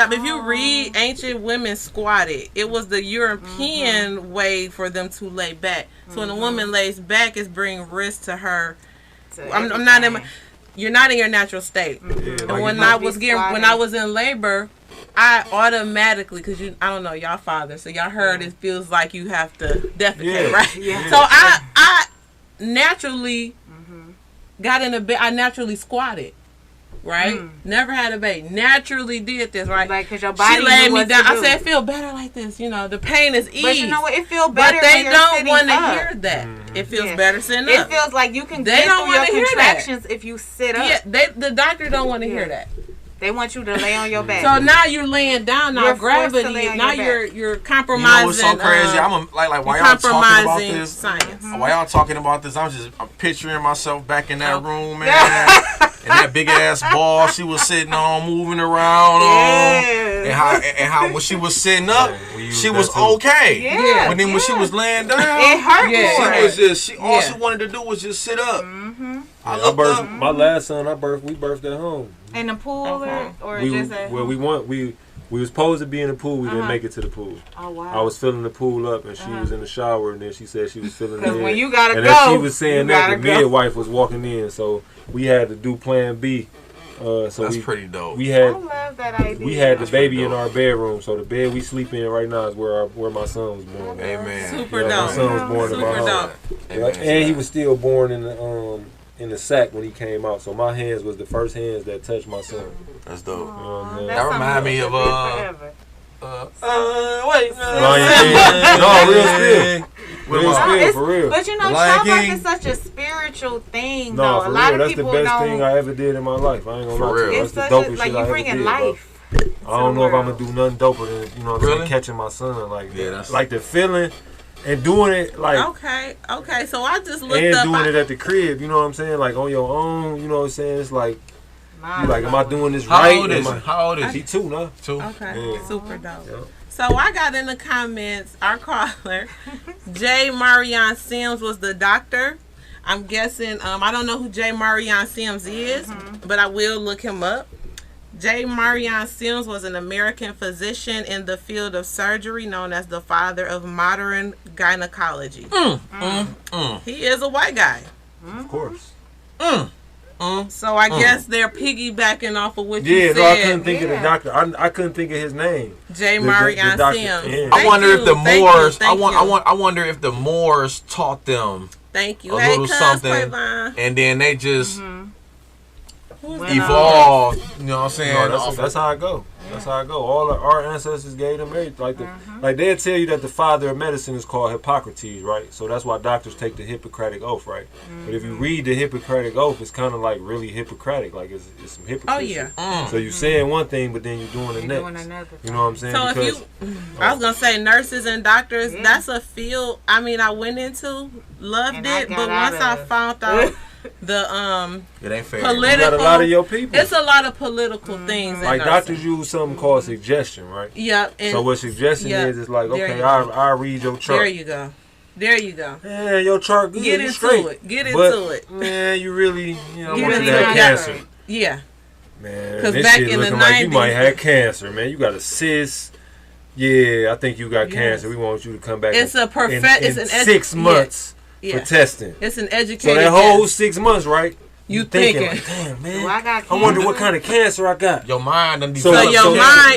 [SPEAKER 1] if you read ancient women squatted, it was the European way for them to lay back. So when a woman lays back, it's bringing risk to her. I'm not in you're not in your natural state. And when I was in labor, I automatically, because I don't know, y'all fathers, so y'all heard it feels like you have to defecate, right? Yeah. So I naturally got in a bed. I naturally squatted, right? Never had a baby. Naturally did this, right?
[SPEAKER 2] Like, because your body
[SPEAKER 1] she laid me down. I said, it feel better like this. The pain is easy.
[SPEAKER 2] But you know what? It feels better.
[SPEAKER 1] But they
[SPEAKER 2] when
[SPEAKER 1] don't want to
[SPEAKER 2] up.
[SPEAKER 1] hear that. It feels better sitting up.
[SPEAKER 2] It feels like you can get through your contractions if you sit up.
[SPEAKER 1] Yeah, the doctor don't want to hear that.
[SPEAKER 2] They want you to lay on your back.
[SPEAKER 1] So now you're laying down. Now gravity. Now you're compromising.
[SPEAKER 4] You know what's so crazy? I'm like while y'all talking about this.
[SPEAKER 1] Science.
[SPEAKER 4] While y'all talking about this, I'm picturing myself back in that room, man. And that big ass ball she was sitting on, moving around and how when she was sitting up, she was okay.
[SPEAKER 2] Yeah.
[SPEAKER 4] But then when she was laying down,
[SPEAKER 2] it hurt.
[SPEAKER 4] She was just all she wanted to do was just sit up.
[SPEAKER 3] My last son, we birthed at home.
[SPEAKER 2] In the pool or just at
[SPEAKER 3] home? We were supposed to be in the pool. We didn't make it to the pool.
[SPEAKER 2] Oh, wow.
[SPEAKER 3] I was filling the pool up, and she was in the shower, and then she said she was filling it.
[SPEAKER 2] Because when you gotta
[SPEAKER 3] and
[SPEAKER 2] go,
[SPEAKER 3] as she was saying that, the midwife was walking in, so we had to do Plan B.
[SPEAKER 4] That's pretty dope.
[SPEAKER 2] I love that idea.
[SPEAKER 3] We had the baby in our bedroom, so the bed we sleep in right now is where my son was born.
[SPEAKER 4] Amen.
[SPEAKER 1] Super dope.
[SPEAKER 3] My son was born in my home. And he was still born in the sack when he came out, so my hands was the first hands that touched my son.
[SPEAKER 4] That's dope.
[SPEAKER 3] That
[SPEAKER 4] remind me of
[SPEAKER 3] real spill, for real.
[SPEAKER 2] But childbirth is such a spiritual thing, though.
[SPEAKER 3] No, for real. That's the best thing I ever did in my life. I ain't gonna lie to you. That's the dopest shit I ever did.
[SPEAKER 2] Life.
[SPEAKER 3] I don't know if I'm gonna do nothing doper than catching my son like that. Like the feeling. And doing it like
[SPEAKER 1] okay, so I just looked
[SPEAKER 3] and
[SPEAKER 1] up
[SPEAKER 3] doing it at the crib, you know what I'm saying, like on your own, you know what I'm saying. It's like you like, am I doing this right?
[SPEAKER 4] How old is
[SPEAKER 3] he? 2 now.
[SPEAKER 4] 2.
[SPEAKER 1] Okay, super dope. Yep. So I got in the comments, our caller, J. Marion Sims was the doctor. I'm guessing, I don't know who J. Marion Sims is, but I will look him up. J. Marion Sims was an American physician in the field of surgery known as the father of modern gynecology. He is a white guy.
[SPEAKER 3] Of course.
[SPEAKER 1] So I guess they're piggybacking off of what you
[SPEAKER 3] Yeah,
[SPEAKER 1] said.
[SPEAKER 3] no, I couldn't think of the doctor. I couldn't think of his name.
[SPEAKER 1] J.
[SPEAKER 3] The
[SPEAKER 1] Marion
[SPEAKER 3] doctor.
[SPEAKER 1] Sims.
[SPEAKER 3] Yeah.
[SPEAKER 4] I wonder if the Moors.
[SPEAKER 1] Thank you.
[SPEAKER 4] I wonder if the Moors taught them
[SPEAKER 1] Thank you.
[SPEAKER 4] a
[SPEAKER 1] Hey,
[SPEAKER 4] little
[SPEAKER 1] cuz,
[SPEAKER 4] something,
[SPEAKER 1] Quavon.
[SPEAKER 4] and then they just
[SPEAKER 1] Who's
[SPEAKER 2] Went
[SPEAKER 4] evolved. You know what I'm saying?
[SPEAKER 3] No, that's how I go. That's how I go. All our ancestors gave them everything. Like they'll tell you that the father of medicine is called Hippocrates, right? So that's why doctors take the Hippocratic oath, right? But if you read the Hippocratic oath, it's kind of like really Hippocratic, like it's some hypocrisy.
[SPEAKER 1] Oh, yeah.
[SPEAKER 3] So you saying one thing, but then you're doing the
[SPEAKER 2] You're
[SPEAKER 3] next.
[SPEAKER 2] doing another
[SPEAKER 3] You know what I'm saying?
[SPEAKER 1] So if
[SPEAKER 3] Because
[SPEAKER 1] I was gonna say nurses and doctors, that's a field. I mean, I went into, loved
[SPEAKER 2] And I
[SPEAKER 1] it,
[SPEAKER 2] got
[SPEAKER 1] but
[SPEAKER 2] out
[SPEAKER 1] once I
[SPEAKER 2] of.
[SPEAKER 1] found out the
[SPEAKER 4] It ain't fair.
[SPEAKER 3] you got
[SPEAKER 1] political,
[SPEAKER 3] a lot of your people.
[SPEAKER 1] it's a lot of political things. In
[SPEAKER 3] Like
[SPEAKER 1] nursing.
[SPEAKER 3] doctors use something called suggestion, right?
[SPEAKER 1] Yep. And
[SPEAKER 3] So what suggestion
[SPEAKER 1] yeah,
[SPEAKER 3] is, it's like,
[SPEAKER 1] there
[SPEAKER 3] okay,
[SPEAKER 1] you go.
[SPEAKER 3] I'll read your chart.
[SPEAKER 1] there you go. There you go.
[SPEAKER 3] Yeah, your chart good.
[SPEAKER 1] Get
[SPEAKER 3] you
[SPEAKER 1] into
[SPEAKER 3] straight.
[SPEAKER 1] it. Get
[SPEAKER 3] But,
[SPEAKER 1] into it.
[SPEAKER 3] Man, you really,
[SPEAKER 1] Get
[SPEAKER 3] want you
[SPEAKER 1] into
[SPEAKER 3] to have
[SPEAKER 1] it.
[SPEAKER 3] cancer.
[SPEAKER 1] Yeah.
[SPEAKER 3] Man,
[SPEAKER 1] 'Cause
[SPEAKER 3] this
[SPEAKER 1] back
[SPEAKER 3] shit
[SPEAKER 1] in the
[SPEAKER 3] looking like you
[SPEAKER 1] 90s
[SPEAKER 3] might have cancer, man. You got a cyst. Yeah, I think you got cancer. We want you to come back.
[SPEAKER 1] It's
[SPEAKER 3] in,
[SPEAKER 1] a perfect.
[SPEAKER 3] in
[SPEAKER 1] It's an
[SPEAKER 3] 6 months
[SPEAKER 1] Yeah.
[SPEAKER 3] for testing.
[SPEAKER 1] It's an
[SPEAKER 3] So
[SPEAKER 1] educated.
[SPEAKER 3] that whole
[SPEAKER 1] guess.
[SPEAKER 3] 6 months, right?
[SPEAKER 1] You
[SPEAKER 3] thinking,
[SPEAKER 1] thinking.
[SPEAKER 3] like, damn, man.
[SPEAKER 2] Do I got
[SPEAKER 3] I wonder
[SPEAKER 2] cancer?
[SPEAKER 3] what kind of cancer I got.
[SPEAKER 4] Your mind done
[SPEAKER 3] So
[SPEAKER 1] So
[SPEAKER 4] developed.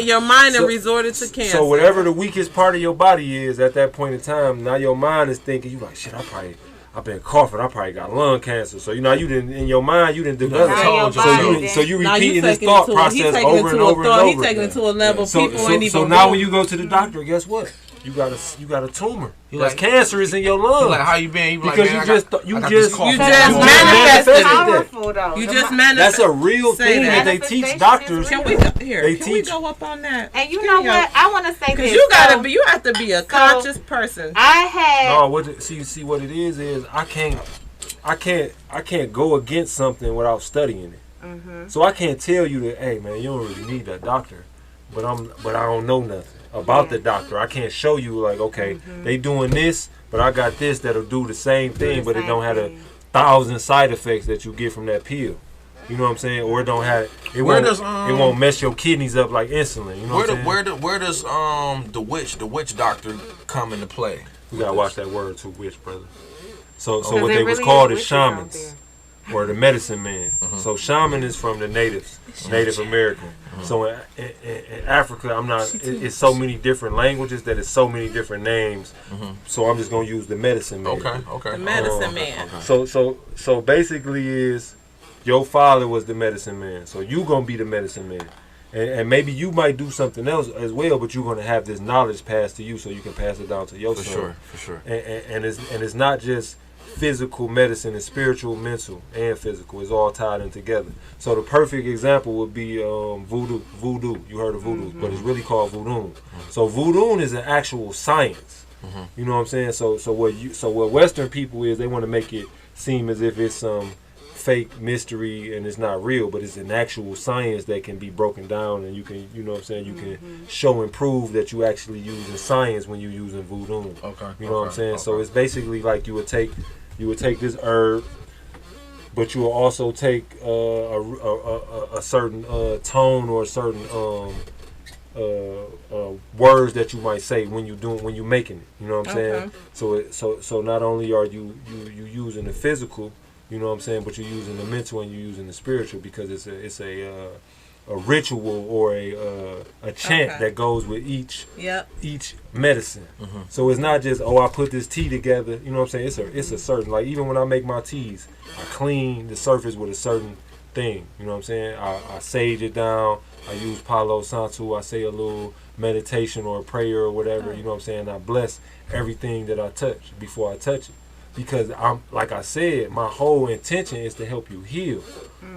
[SPEAKER 1] your mind,
[SPEAKER 3] so-
[SPEAKER 1] and resorted to cancer.
[SPEAKER 3] So whatever the weakest part of your body is at that point in time, now your mind is thinking, you like, shit, I've been coughing, I probably got lung cancer. So you didn't in your mind you didn't develop.
[SPEAKER 2] Now your
[SPEAKER 3] So
[SPEAKER 2] body
[SPEAKER 3] you
[SPEAKER 1] Now
[SPEAKER 3] repeating
[SPEAKER 1] you
[SPEAKER 3] this
[SPEAKER 1] taking
[SPEAKER 3] thought
[SPEAKER 1] it to
[SPEAKER 3] process
[SPEAKER 1] he taking
[SPEAKER 3] over
[SPEAKER 1] it
[SPEAKER 3] and
[SPEAKER 1] to a
[SPEAKER 3] over and
[SPEAKER 1] thought.
[SPEAKER 3] over.
[SPEAKER 1] He taking it to a level
[SPEAKER 3] So
[SPEAKER 1] people ain't even.
[SPEAKER 3] so now when you go to the doctor, guess what? You got a tumor.
[SPEAKER 4] You
[SPEAKER 3] Because
[SPEAKER 4] like-
[SPEAKER 3] cancer is in your
[SPEAKER 4] You
[SPEAKER 3] lungs.
[SPEAKER 4] like, how you been? You be like,
[SPEAKER 3] Because
[SPEAKER 4] man,
[SPEAKER 3] you
[SPEAKER 4] I got-
[SPEAKER 3] just
[SPEAKER 4] I got
[SPEAKER 3] you
[SPEAKER 4] this
[SPEAKER 3] just
[SPEAKER 4] cough.
[SPEAKER 1] You just
[SPEAKER 3] you
[SPEAKER 1] manifested
[SPEAKER 3] that.
[SPEAKER 2] Powerful though.
[SPEAKER 1] You
[SPEAKER 2] The
[SPEAKER 1] just
[SPEAKER 2] mi-
[SPEAKER 1] manifest.
[SPEAKER 3] That's a real
[SPEAKER 1] Say
[SPEAKER 3] thing
[SPEAKER 1] that.
[SPEAKER 3] that they teach
[SPEAKER 2] Manifestation
[SPEAKER 3] doctors.
[SPEAKER 2] is
[SPEAKER 1] Can
[SPEAKER 2] real.
[SPEAKER 1] we go here?
[SPEAKER 3] They
[SPEAKER 1] Can we
[SPEAKER 3] teach-
[SPEAKER 1] go up on that?
[SPEAKER 2] And you know what? I want to say this.
[SPEAKER 1] Because you gotta
[SPEAKER 2] So,
[SPEAKER 1] be. You have to be a conscious person.
[SPEAKER 2] I had.
[SPEAKER 3] No, see what it is I can't go against something without studying it. So I can't tell you that, hey man, you don't really need that doctor, but I don't know nothing about the doctor. I can't show you like, okay, they doing this, but I got this that'll do the same thing, but it don't have the 1,000 side effects that you get from that pill. You know what I'm saying? Or it don't have it
[SPEAKER 4] Where
[SPEAKER 3] won't
[SPEAKER 4] does,
[SPEAKER 3] it won't mess your kidneys up like insulin. You know what I'm saying?
[SPEAKER 4] Where does the witch doctor come into play?
[SPEAKER 3] We gotta watch that word too, witch brother. So
[SPEAKER 2] Because
[SPEAKER 3] what
[SPEAKER 2] there
[SPEAKER 3] they was
[SPEAKER 2] really
[SPEAKER 3] called
[SPEAKER 2] is
[SPEAKER 3] is
[SPEAKER 2] witches out
[SPEAKER 3] shamans. Or the medicine man. So shaman is from the natives, Native American. So in Africa, it's so many different languages that it's so many different names. So I'm just gonna use the medicine man.
[SPEAKER 4] Okay.
[SPEAKER 1] The medicine man.
[SPEAKER 3] So basically is your father was the medicine man. So you gonna be the medicine man. And maybe you might do something else as well, but you're gonna have this knowledge passed to you so you can pass it down to your son.
[SPEAKER 4] For sure.
[SPEAKER 3] And it's not just physical medicine, it's spiritual, mental, and physical. It's all tied in together. So the perfect example would be voodoo. You heard of voodoo, but it's really called voodoo. So voodoo is an actual science. You know what I'm saying? So what Western people is, they want to make it seem as if it's some fake mystery and it's not real, but it's an actual science that can be broken down, and you can, you know what I'm saying, you can show and prove that you actually using science when you're using voodoo.
[SPEAKER 4] Okay.
[SPEAKER 3] You know what I'm saying? So it's basically like you would take this herb, but you will also take a certain tone or a certain words that you might say when you making it. You know what I'm saying? So not only are you using the physical, you know what I'm saying, but you're using the mental and you're using the spiritual, because it's a ritual or a chant that goes with each medicine. So it's not just, I put this tea together. You know what I'm saying? It's a certain, like, even when I make my teas, I clean the surface with a certain thing. You know what I'm saying? I sage it down. I use Palo Santo. I say a little meditation or a prayer or whatever. You know what I'm saying? I bless everything that I touch before I touch it. Because I'm, like I said, my whole intention is to help you heal.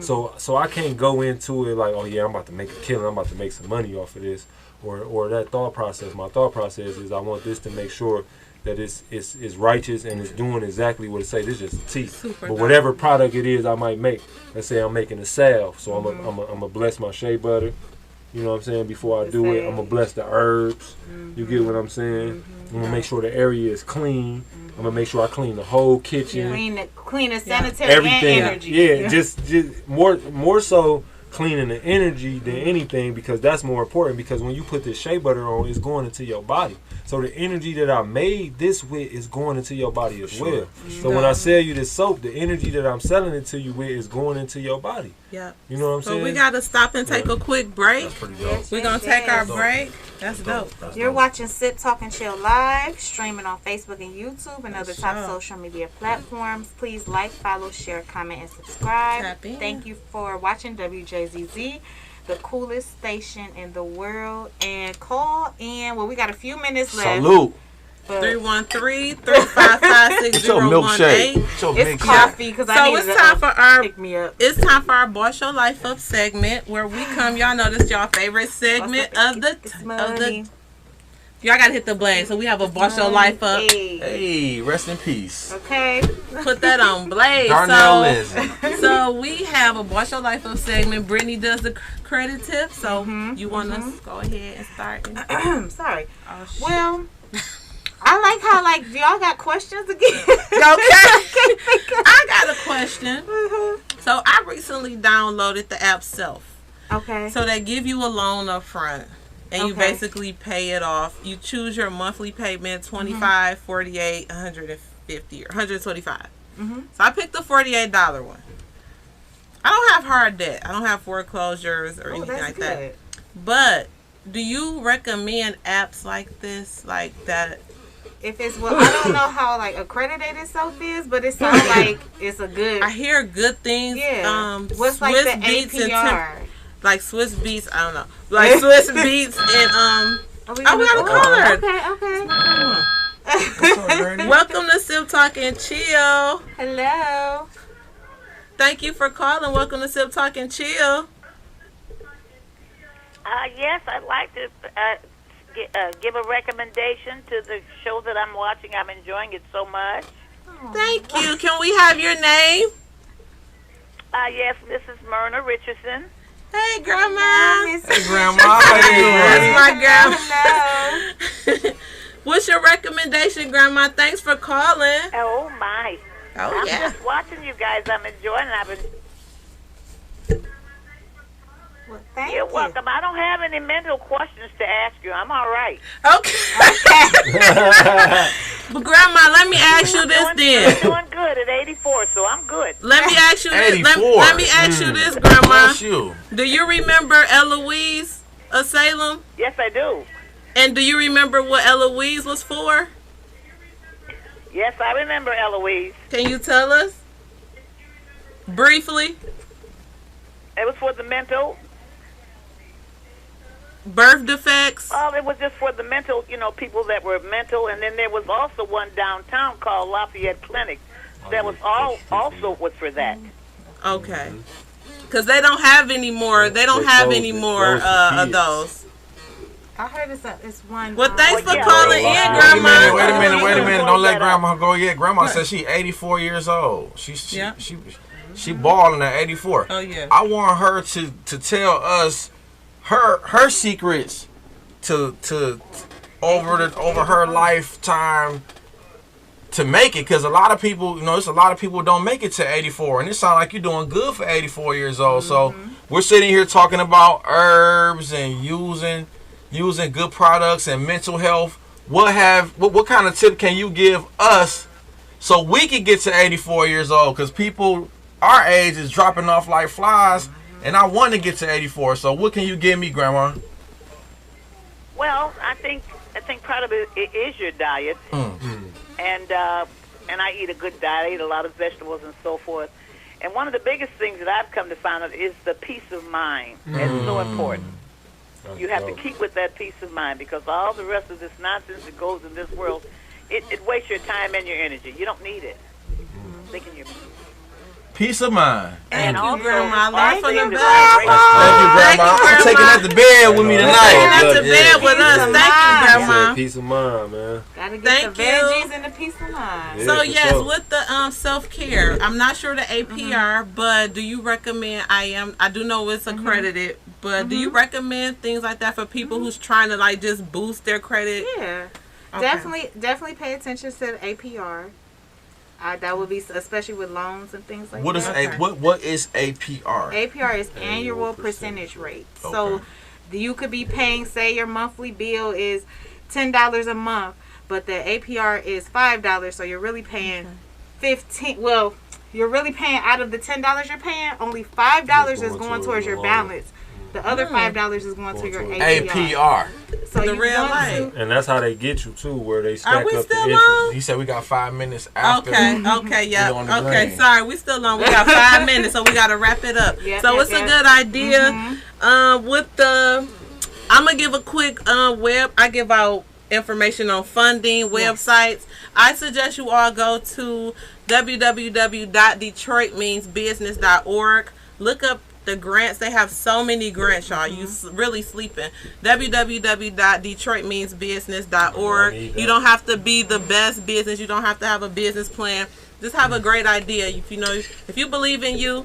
[SPEAKER 3] So I can't go into it like, oh yeah, I'm about to make a killing, I'm about to make some money off of this, or that thought process. My thought process is I want this to make sure that it's righteous and it's doing exactly what it say. This is just tea. But whatever product it is I might make, let's say I'm making a salve, so I'm gonna bless my shea butter. You know what I'm saying? Before I do it, I'm gonna bless the herbs. You get what I'm saying? I'm gonna make sure the area is clean. I'm gonna make sure I clean the whole kitchen.
[SPEAKER 2] Clean the sanitary
[SPEAKER 3] everything.
[SPEAKER 2] and energy.
[SPEAKER 3] Yeah, just more so cleaning the energy than anything, because that's more important. Because when you put this shea butter on, it's going into your body. So the energy that I made this with is going into your body as well. So when I sell you this soap, the energy that I'm selling it to you with is going into your body.
[SPEAKER 1] Yeah.
[SPEAKER 3] You know what I'm saying?
[SPEAKER 1] So we got to stop and take a quick break.
[SPEAKER 4] That's pretty dope.
[SPEAKER 1] We're going to take our break. That's dope.
[SPEAKER 2] You're watching Sip Talk and Chill live, streaming on Facebook and YouTube and other top
[SPEAKER 1] sure.
[SPEAKER 2] social media platforms. Please like, follow, share, comment, and subscribe.
[SPEAKER 1] Tap in.
[SPEAKER 2] Thank you for watching WJZZ, the coolest station in the world. And call in. Well, we got a few minutes left.
[SPEAKER 4] Salute.
[SPEAKER 2] but
[SPEAKER 1] 313-355-6018.
[SPEAKER 4] It's your milkshake.
[SPEAKER 2] It's coffee because I
[SPEAKER 1] So
[SPEAKER 2] needed
[SPEAKER 1] it's time for our
[SPEAKER 2] pick me up.
[SPEAKER 1] It's time for our Boss Your Life Up segment, where we come. Y'all know this y'all favorite segment of the. Y'all gotta hit the blade. So we have a Boss Your Life Up.
[SPEAKER 2] Hey.
[SPEAKER 4] Hey, rest in peace.
[SPEAKER 2] Okay.
[SPEAKER 1] Put that on blade.
[SPEAKER 4] Darnell Lindsay.
[SPEAKER 1] So we have a Boss Your Life Up segment. Brittany does the credit tip. So you want us to go ahead and start?
[SPEAKER 2] Sorry.
[SPEAKER 1] Oh, shit.
[SPEAKER 2] Well, I like how do y'all got questions again?
[SPEAKER 1] Okay. I got a question. So I recently downloaded the app Self.
[SPEAKER 2] Okay.
[SPEAKER 1] So they give you a loan up front. And you basically pay it off. You choose your monthly payment, $25, $48, $150, or $125. So I picked the $48 one. I don't have hard debt. I don't have foreclosures or anything like that. But do you recommend apps like this, like that?
[SPEAKER 2] If it's I don't know how accredited Self is, but it sounds like it's a good.
[SPEAKER 1] I hear good things.
[SPEAKER 2] Yeah. What's
[SPEAKER 1] Swiss
[SPEAKER 2] the
[SPEAKER 1] Beats
[SPEAKER 2] APR?
[SPEAKER 1] Like Swiss Beats, I don't know. Like Swiss Beats and we got a caller.
[SPEAKER 2] Okay.
[SPEAKER 1] Welcome to Sip Talk and Chill.
[SPEAKER 2] Hello.
[SPEAKER 1] Thank you for calling. Welcome to Sip Talk and Chill.
[SPEAKER 6] Yes, I'd like to give a recommendation to the show that I'm watching. I'm enjoying it so much.
[SPEAKER 1] Thank you. Can we have your name?
[SPEAKER 6] Yes, this is Myrna Richardson.
[SPEAKER 1] Hey, Grandma.
[SPEAKER 2] Hey,
[SPEAKER 4] Grandma. How you doing?
[SPEAKER 1] That's my grandma. What's your recommendation, Grandma? Thanks for calling.
[SPEAKER 6] Oh, my.
[SPEAKER 1] Oh,
[SPEAKER 6] I'm
[SPEAKER 1] yeah.
[SPEAKER 6] just watching you guys. I'm enjoying it.
[SPEAKER 2] Well, thank
[SPEAKER 6] You're
[SPEAKER 2] you.
[SPEAKER 6] welcome. I don't have any mental questions to ask you. I'm all right.
[SPEAKER 1] Okay. But, Grandma, let me ask you this
[SPEAKER 6] I'm
[SPEAKER 1] then.
[SPEAKER 6] doing good at 84, so I'm good.
[SPEAKER 1] Let me ask you this.
[SPEAKER 4] 84.
[SPEAKER 1] Let me ask you this, Grandma.
[SPEAKER 4] Bless you.
[SPEAKER 1] Do you remember Eloise of Salem?
[SPEAKER 6] Yes, I do.
[SPEAKER 1] And do you remember what Eloise was for?
[SPEAKER 6] Yes, I remember Eloise.
[SPEAKER 1] Can you tell us? Briefly.
[SPEAKER 6] It was for the mental.
[SPEAKER 1] Birth defects.
[SPEAKER 6] Well, it was just for the mental, people that were mental, and then there was also one downtown called Lafayette Clinic that was also was for that.
[SPEAKER 1] Okay. Because they don't have any more. They don't have any more of those.
[SPEAKER 2] I heard it's one.
[SPEAKER 1] Well, thanks for
[SPEAKER 6] yeah.
[SPEAKER 1] calling in, Grandma.
[SPEAKER 4] Wait a minute. Don't let Grandma go yet. Grandma says she's 84 years old. She balling at 84.
[SPEAKER 1] Oh, yeah.
[SPEAKER 4] I want her to tell us her secrets to over her lifetime to make it, because a lot of people, it's a lot of people don't make it to 84, and it sounds like you're doing good for 84 years old. So we're sitting here talking about herbs and using good products and mental health. What kind of tip can you give us so we can get to 84 years old? Because people our age is dropping off like flies. And I want to get to 84. So what can you give me, Grandma?
[SPEAKER 6] Well, I think part of it is your diet, and I eat a good diet. I eat a lot of vegetables and so forth. And one of the biggest things that I've come to find out is the peace of mind. It's so important. You have to keep with that peace of mind, because all the rest of this nonsense that goes in this world, it wastes your time and your energy. You don't need it. Thinking you're
[SPEAKER 4] Peace of mind.
[SPEAKER 6] and
[SPEAKER 1] Thank you,
[SPEAKER 6] also,
[SPEAKER 1] Grandma. Life
[SPEAKER 6] also
[SPEAKER 1] in the
[SPEAKER 6] the
[SPEAKER 1] bag.
[SPEAKER 4] Thank you, Grandma. I'm taking that to bed with me
[SPEAKER 1] Taking
[SPEAKER 4] tonight.
[SPEAKER 1] that to bed with us. Thank you, Grandma.
[SPEAKER 3] Peace of mind, man.
[SPEAKER 2] Gotta get
[SPEAKER 1] Thank
[SPEAKER 2] the
[SPEAKER 1] you.
[SPEAKER 2] veggies and the peace of mind.
[SPEAKER 3] Yeah,
[SPEAKER 1] So
[SPEAKER 3] for
[SPEAKER 1] yes,
[SPEAKER 3] sure.
[SPEAKER 1] with the self-care, I'm not sure the APR, but do you recommend? I do know it's accredited, but do you recommend things like that for people who's trying to just boost their credit?
[SPEAKER 2] Yeah.
[SPEAKER 1] Okay.
[SPEAKER 2] Definitely pay attention to the APR. That would be especially with loans and things like
[SPEAKER 4] What is
[SPEAKER 2] that.
[SPEAKER 4] what is APR?
[SPEAKER 2] APR is annual percentage rate. So you could be paying, say your monthly bill is $10 a month, but the APR is $5, so you're really paying 15. Well, you're really paying out of the $10 you're paying, only $5 is going towards your balance. The other $5 is going to your APR. So
[SPEAKER 1] the real life.
[SPEAKER 3] And that's how they get you too, where they stack
[SPEAKER 1] we
[SPEAKER 3] up
[SPEAKER 1] still
[SPEAKER 3] the interest.
[SPEAKER 1] on?
[SPEAKER 4] He said we got 5 minutes after.
[SPEAKER 1] Okay, yeah.
[SPEAKER 4] we on the
[SPEAKER 1] Okay,
[SPEAKER 4] green.
[SPEAKER 1] sorry, we still on. We got 5 minutes, so we got to wrap it up.
[SPEAKER 2] Yes,
[SPEAKER 1] So
[SPEAKER 2] yes,
[SPEAKER 1] it's a
[SPEAKER 2] yes.
[SPEAKER 1] good idea. With the, I'm gonna give a quick I give out information on funding websites. I suggest you all go to www.detroitmeansbusiness.org. Look up the grants. They have so many grants, y'all. You really sleeping. www.detroitmeansbusiness.org. You don't have to be the best business. You don't have to have a business plan. Just have a great idea. If you believe in you,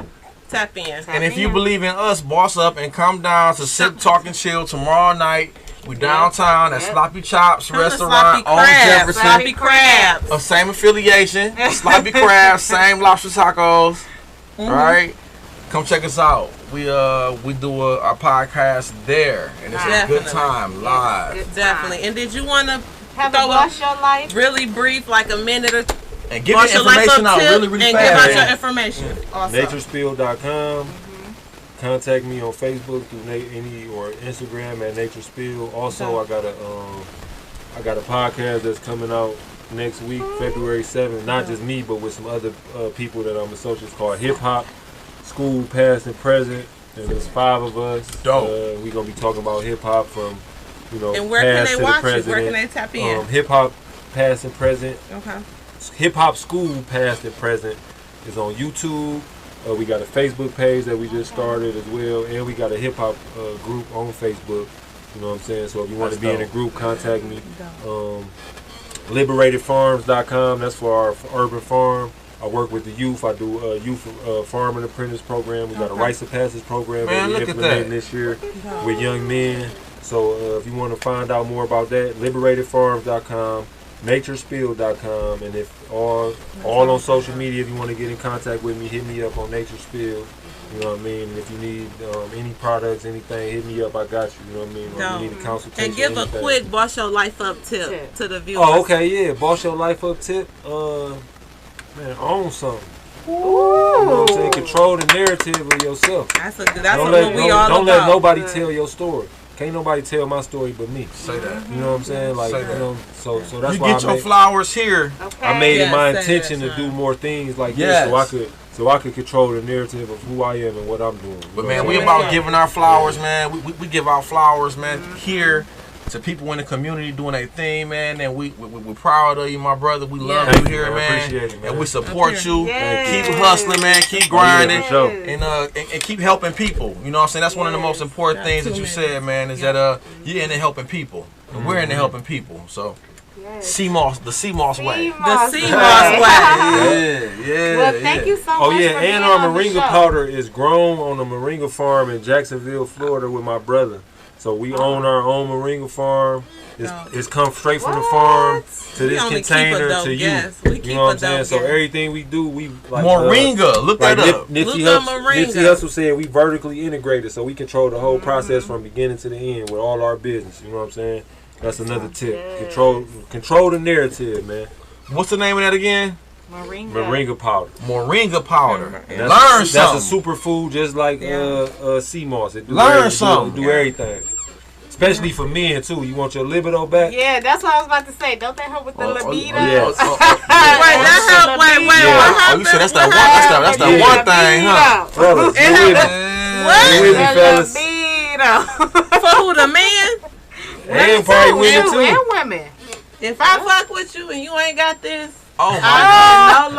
[SPEAKER 1] tap in.
[SPEAKER 4] And if you believe in us, boss up and come down to Sip, Talk, and Chill tomorrow night. We downtown at Sloppy Chops restaurant on Jefferson.
[SPEAKER 1] Sloppy crabs.
[SPEAKER 4] Of same affiliation. Sloppy Crabs, same lobster tacos. Right? Come check us out. We do our podcast there, and it's a good time live.
[SPEAKER 1] Definitely. And did you want to
[SPEAKER 2] Have a Boss Your Life?
[SPEAKER 1] really brief, like a minute or
[SPEAKER 4] And give your information out really, really
[SPEAKER 1] and
[SPEAKER 4] fast.
[SPEAKER 1] give out your information. Also.
[SPEAKER 3] Naturespill.com. Contact me on Facebook through or Instagram at Naturespill. Also, I got a podcast that's coming out next week, February 7th. Not just me, but with some other people that I'm associates, called Hip Hop School Past and Present. And there's 5 of us.
[SPEAKER 4] Dope.
[SPEAKER 3] We're gonna be talking about hip hop from
[SPEAKER 1] And where can
[SPEAKER 3] past
[SPEAKER 1] they
[SPEAKER 3] to the
[SPEAKER 1] watch it?
[SPEAKER 3] present.
[SPEAKER 1] Where can they tap in?
[SPEAKER 3] Hip Hop Past and Present.
[SPEAKER 1] Okay.
[SPEAKER 3] Hip Hop School Past and Present is on YouTube. We got a Facebook page that we just started as well, and we got a hip hop group on Facebook. You know what I'm saying? So if you want to be in a group, contact me. LiberatedFarms.com. That's for our urban farm. I work with the youth. I do youth farm and apprentice program. We got a rites of passage program that we're implementing this year with young men. So if you want to find out more about that, LiberatedFarms.com. Naturespill.com, and if all on social media, if you want to get in contact with me, hit me up on Naturespill. You know what I mean? And if you need any products, anything, hit me up. I got you. You know what I mean? Or you need a consultation.
[SPEAKER 1] And give a quick Boss Your Life Up tip to the viewers.
[SPEAKER 3] Oh, okay, yeah. Boss Your Life Up tip. Man, own something.
[SPEAKER 2] Ooh.
[SPEAKER 3] You know what I'm saying? Control the narrative of yourself.
[SPEAKER 1] That's what
[SPEAKER 3] we
[SPEAKER 1] all
[SPEAKER 3] Don't
[SPEAKER 1] about.
[SPEAKER 3] let nobody tell your story. Can't nobody tell my story but me.
[SPEAKER 4] Say that.
[SPEAKER 3] You know what I'm saying? Like,
[SPEAKER 4] Say that.
[SPEAKER 3] you know, so that's
[SPEAKER 4] You
[SPEAKER 3] why
[SPEAKER 4] get your flowers here.
[SPEAKER 2] Okay.
[SPEAKER 3] I made it my
[SPEAKER 1] Yes,
[SPEAKER 3] intention
[SPEAKER 1] say
[SPEAKER 3] to
[SPEAKER 1] that,
[SPEAKER 3] do more things like
[SPEAKER 4] Yes.
[SPEAKER 3] this, so I could control the narrative of who I am and what I'm doing.
[SPEAKER 4] But man, we about giving our flowers, man. We give our flowers, man, here to people in the community doing their thing, man. And we're proud of you, my brother. We love you here, man.
[SPEAKER 3] Appreciate it, man.
[SPEAKER 4] And we support you.
[SPEAKER 2] Yes.
[SPEAKER 4] Keep hustling, man. Keep grinding.
[SPEAKER 3] for sure.
[SPEAKER 4] And keep helping people. You know what I'm saying? That's one of the most important things that you said, man, is that you're into helping people. And we're into helping people. So CMOS, the CMOS way.
[SPEAKER 1] The CMOS way.
[SPEAKER 4] Yeah.
[SPEAKER 2] Well, thank you so much.
[SPEAKER 3] Oh yeah,
[SPEAKER 2] for
[SPEAKER 3] and
[SPEAKER 2] being
[SPEAKER 3] our
[SPEAKER 2] on the
[SPEAKER 3] moringa
[SPEAKER 2] show.
[SPEAKER 3] powder is grown on a moringa farm in Jacksonville, Florida, with my brother. So we own our own moringa farm. It's come straight from the farm to this container to you. You know what I'm saying? So everything we do, we like
[SPEAKER 4] Moringa. Look that up.
[SPEAKER 3] Nipsey Hussle said we vertically integrated, so we control the whole process from beginning to the end with all our business. You know what I'm saying? That's another tip. Control the narrative, man.
[SPEAKER 4] What's the name of that again?
[SPEAKER 3] Moringa powder.
[SPEAKER 4] Moringa powder.
[SPEAKER 3] Learn
[SPEAKER 4] something.
[SPEAKER 3] That's a superfood, just like sea moss. It do
[SPEAKER 4] Learn something.
[SPEAKER 3] Do everything. Especially for men too. You want your libido back?
[SPEAKER 2] Yeah, that's what I was about to say. Don't that help with the libido?
[SPEAKER 3] Yes.
[SPEAKER 1] Wait, that help. Wait, what happened?
[SPEAKER 4] Oh, you said that's that one thing, huh?
[SPEAKER 3] Fellas, you with me, fellas?
[SPEAKER 2] Libido.
[SPEAKER 1] For who, the man?
[SPEAKER 3] And probably women too.
[SPEAKER 2] And women.
[SPEAKER 1] If I fuck with you and you ain't got this,
[SPEAKER 4] Oh my God.
[SPEAKER 1] no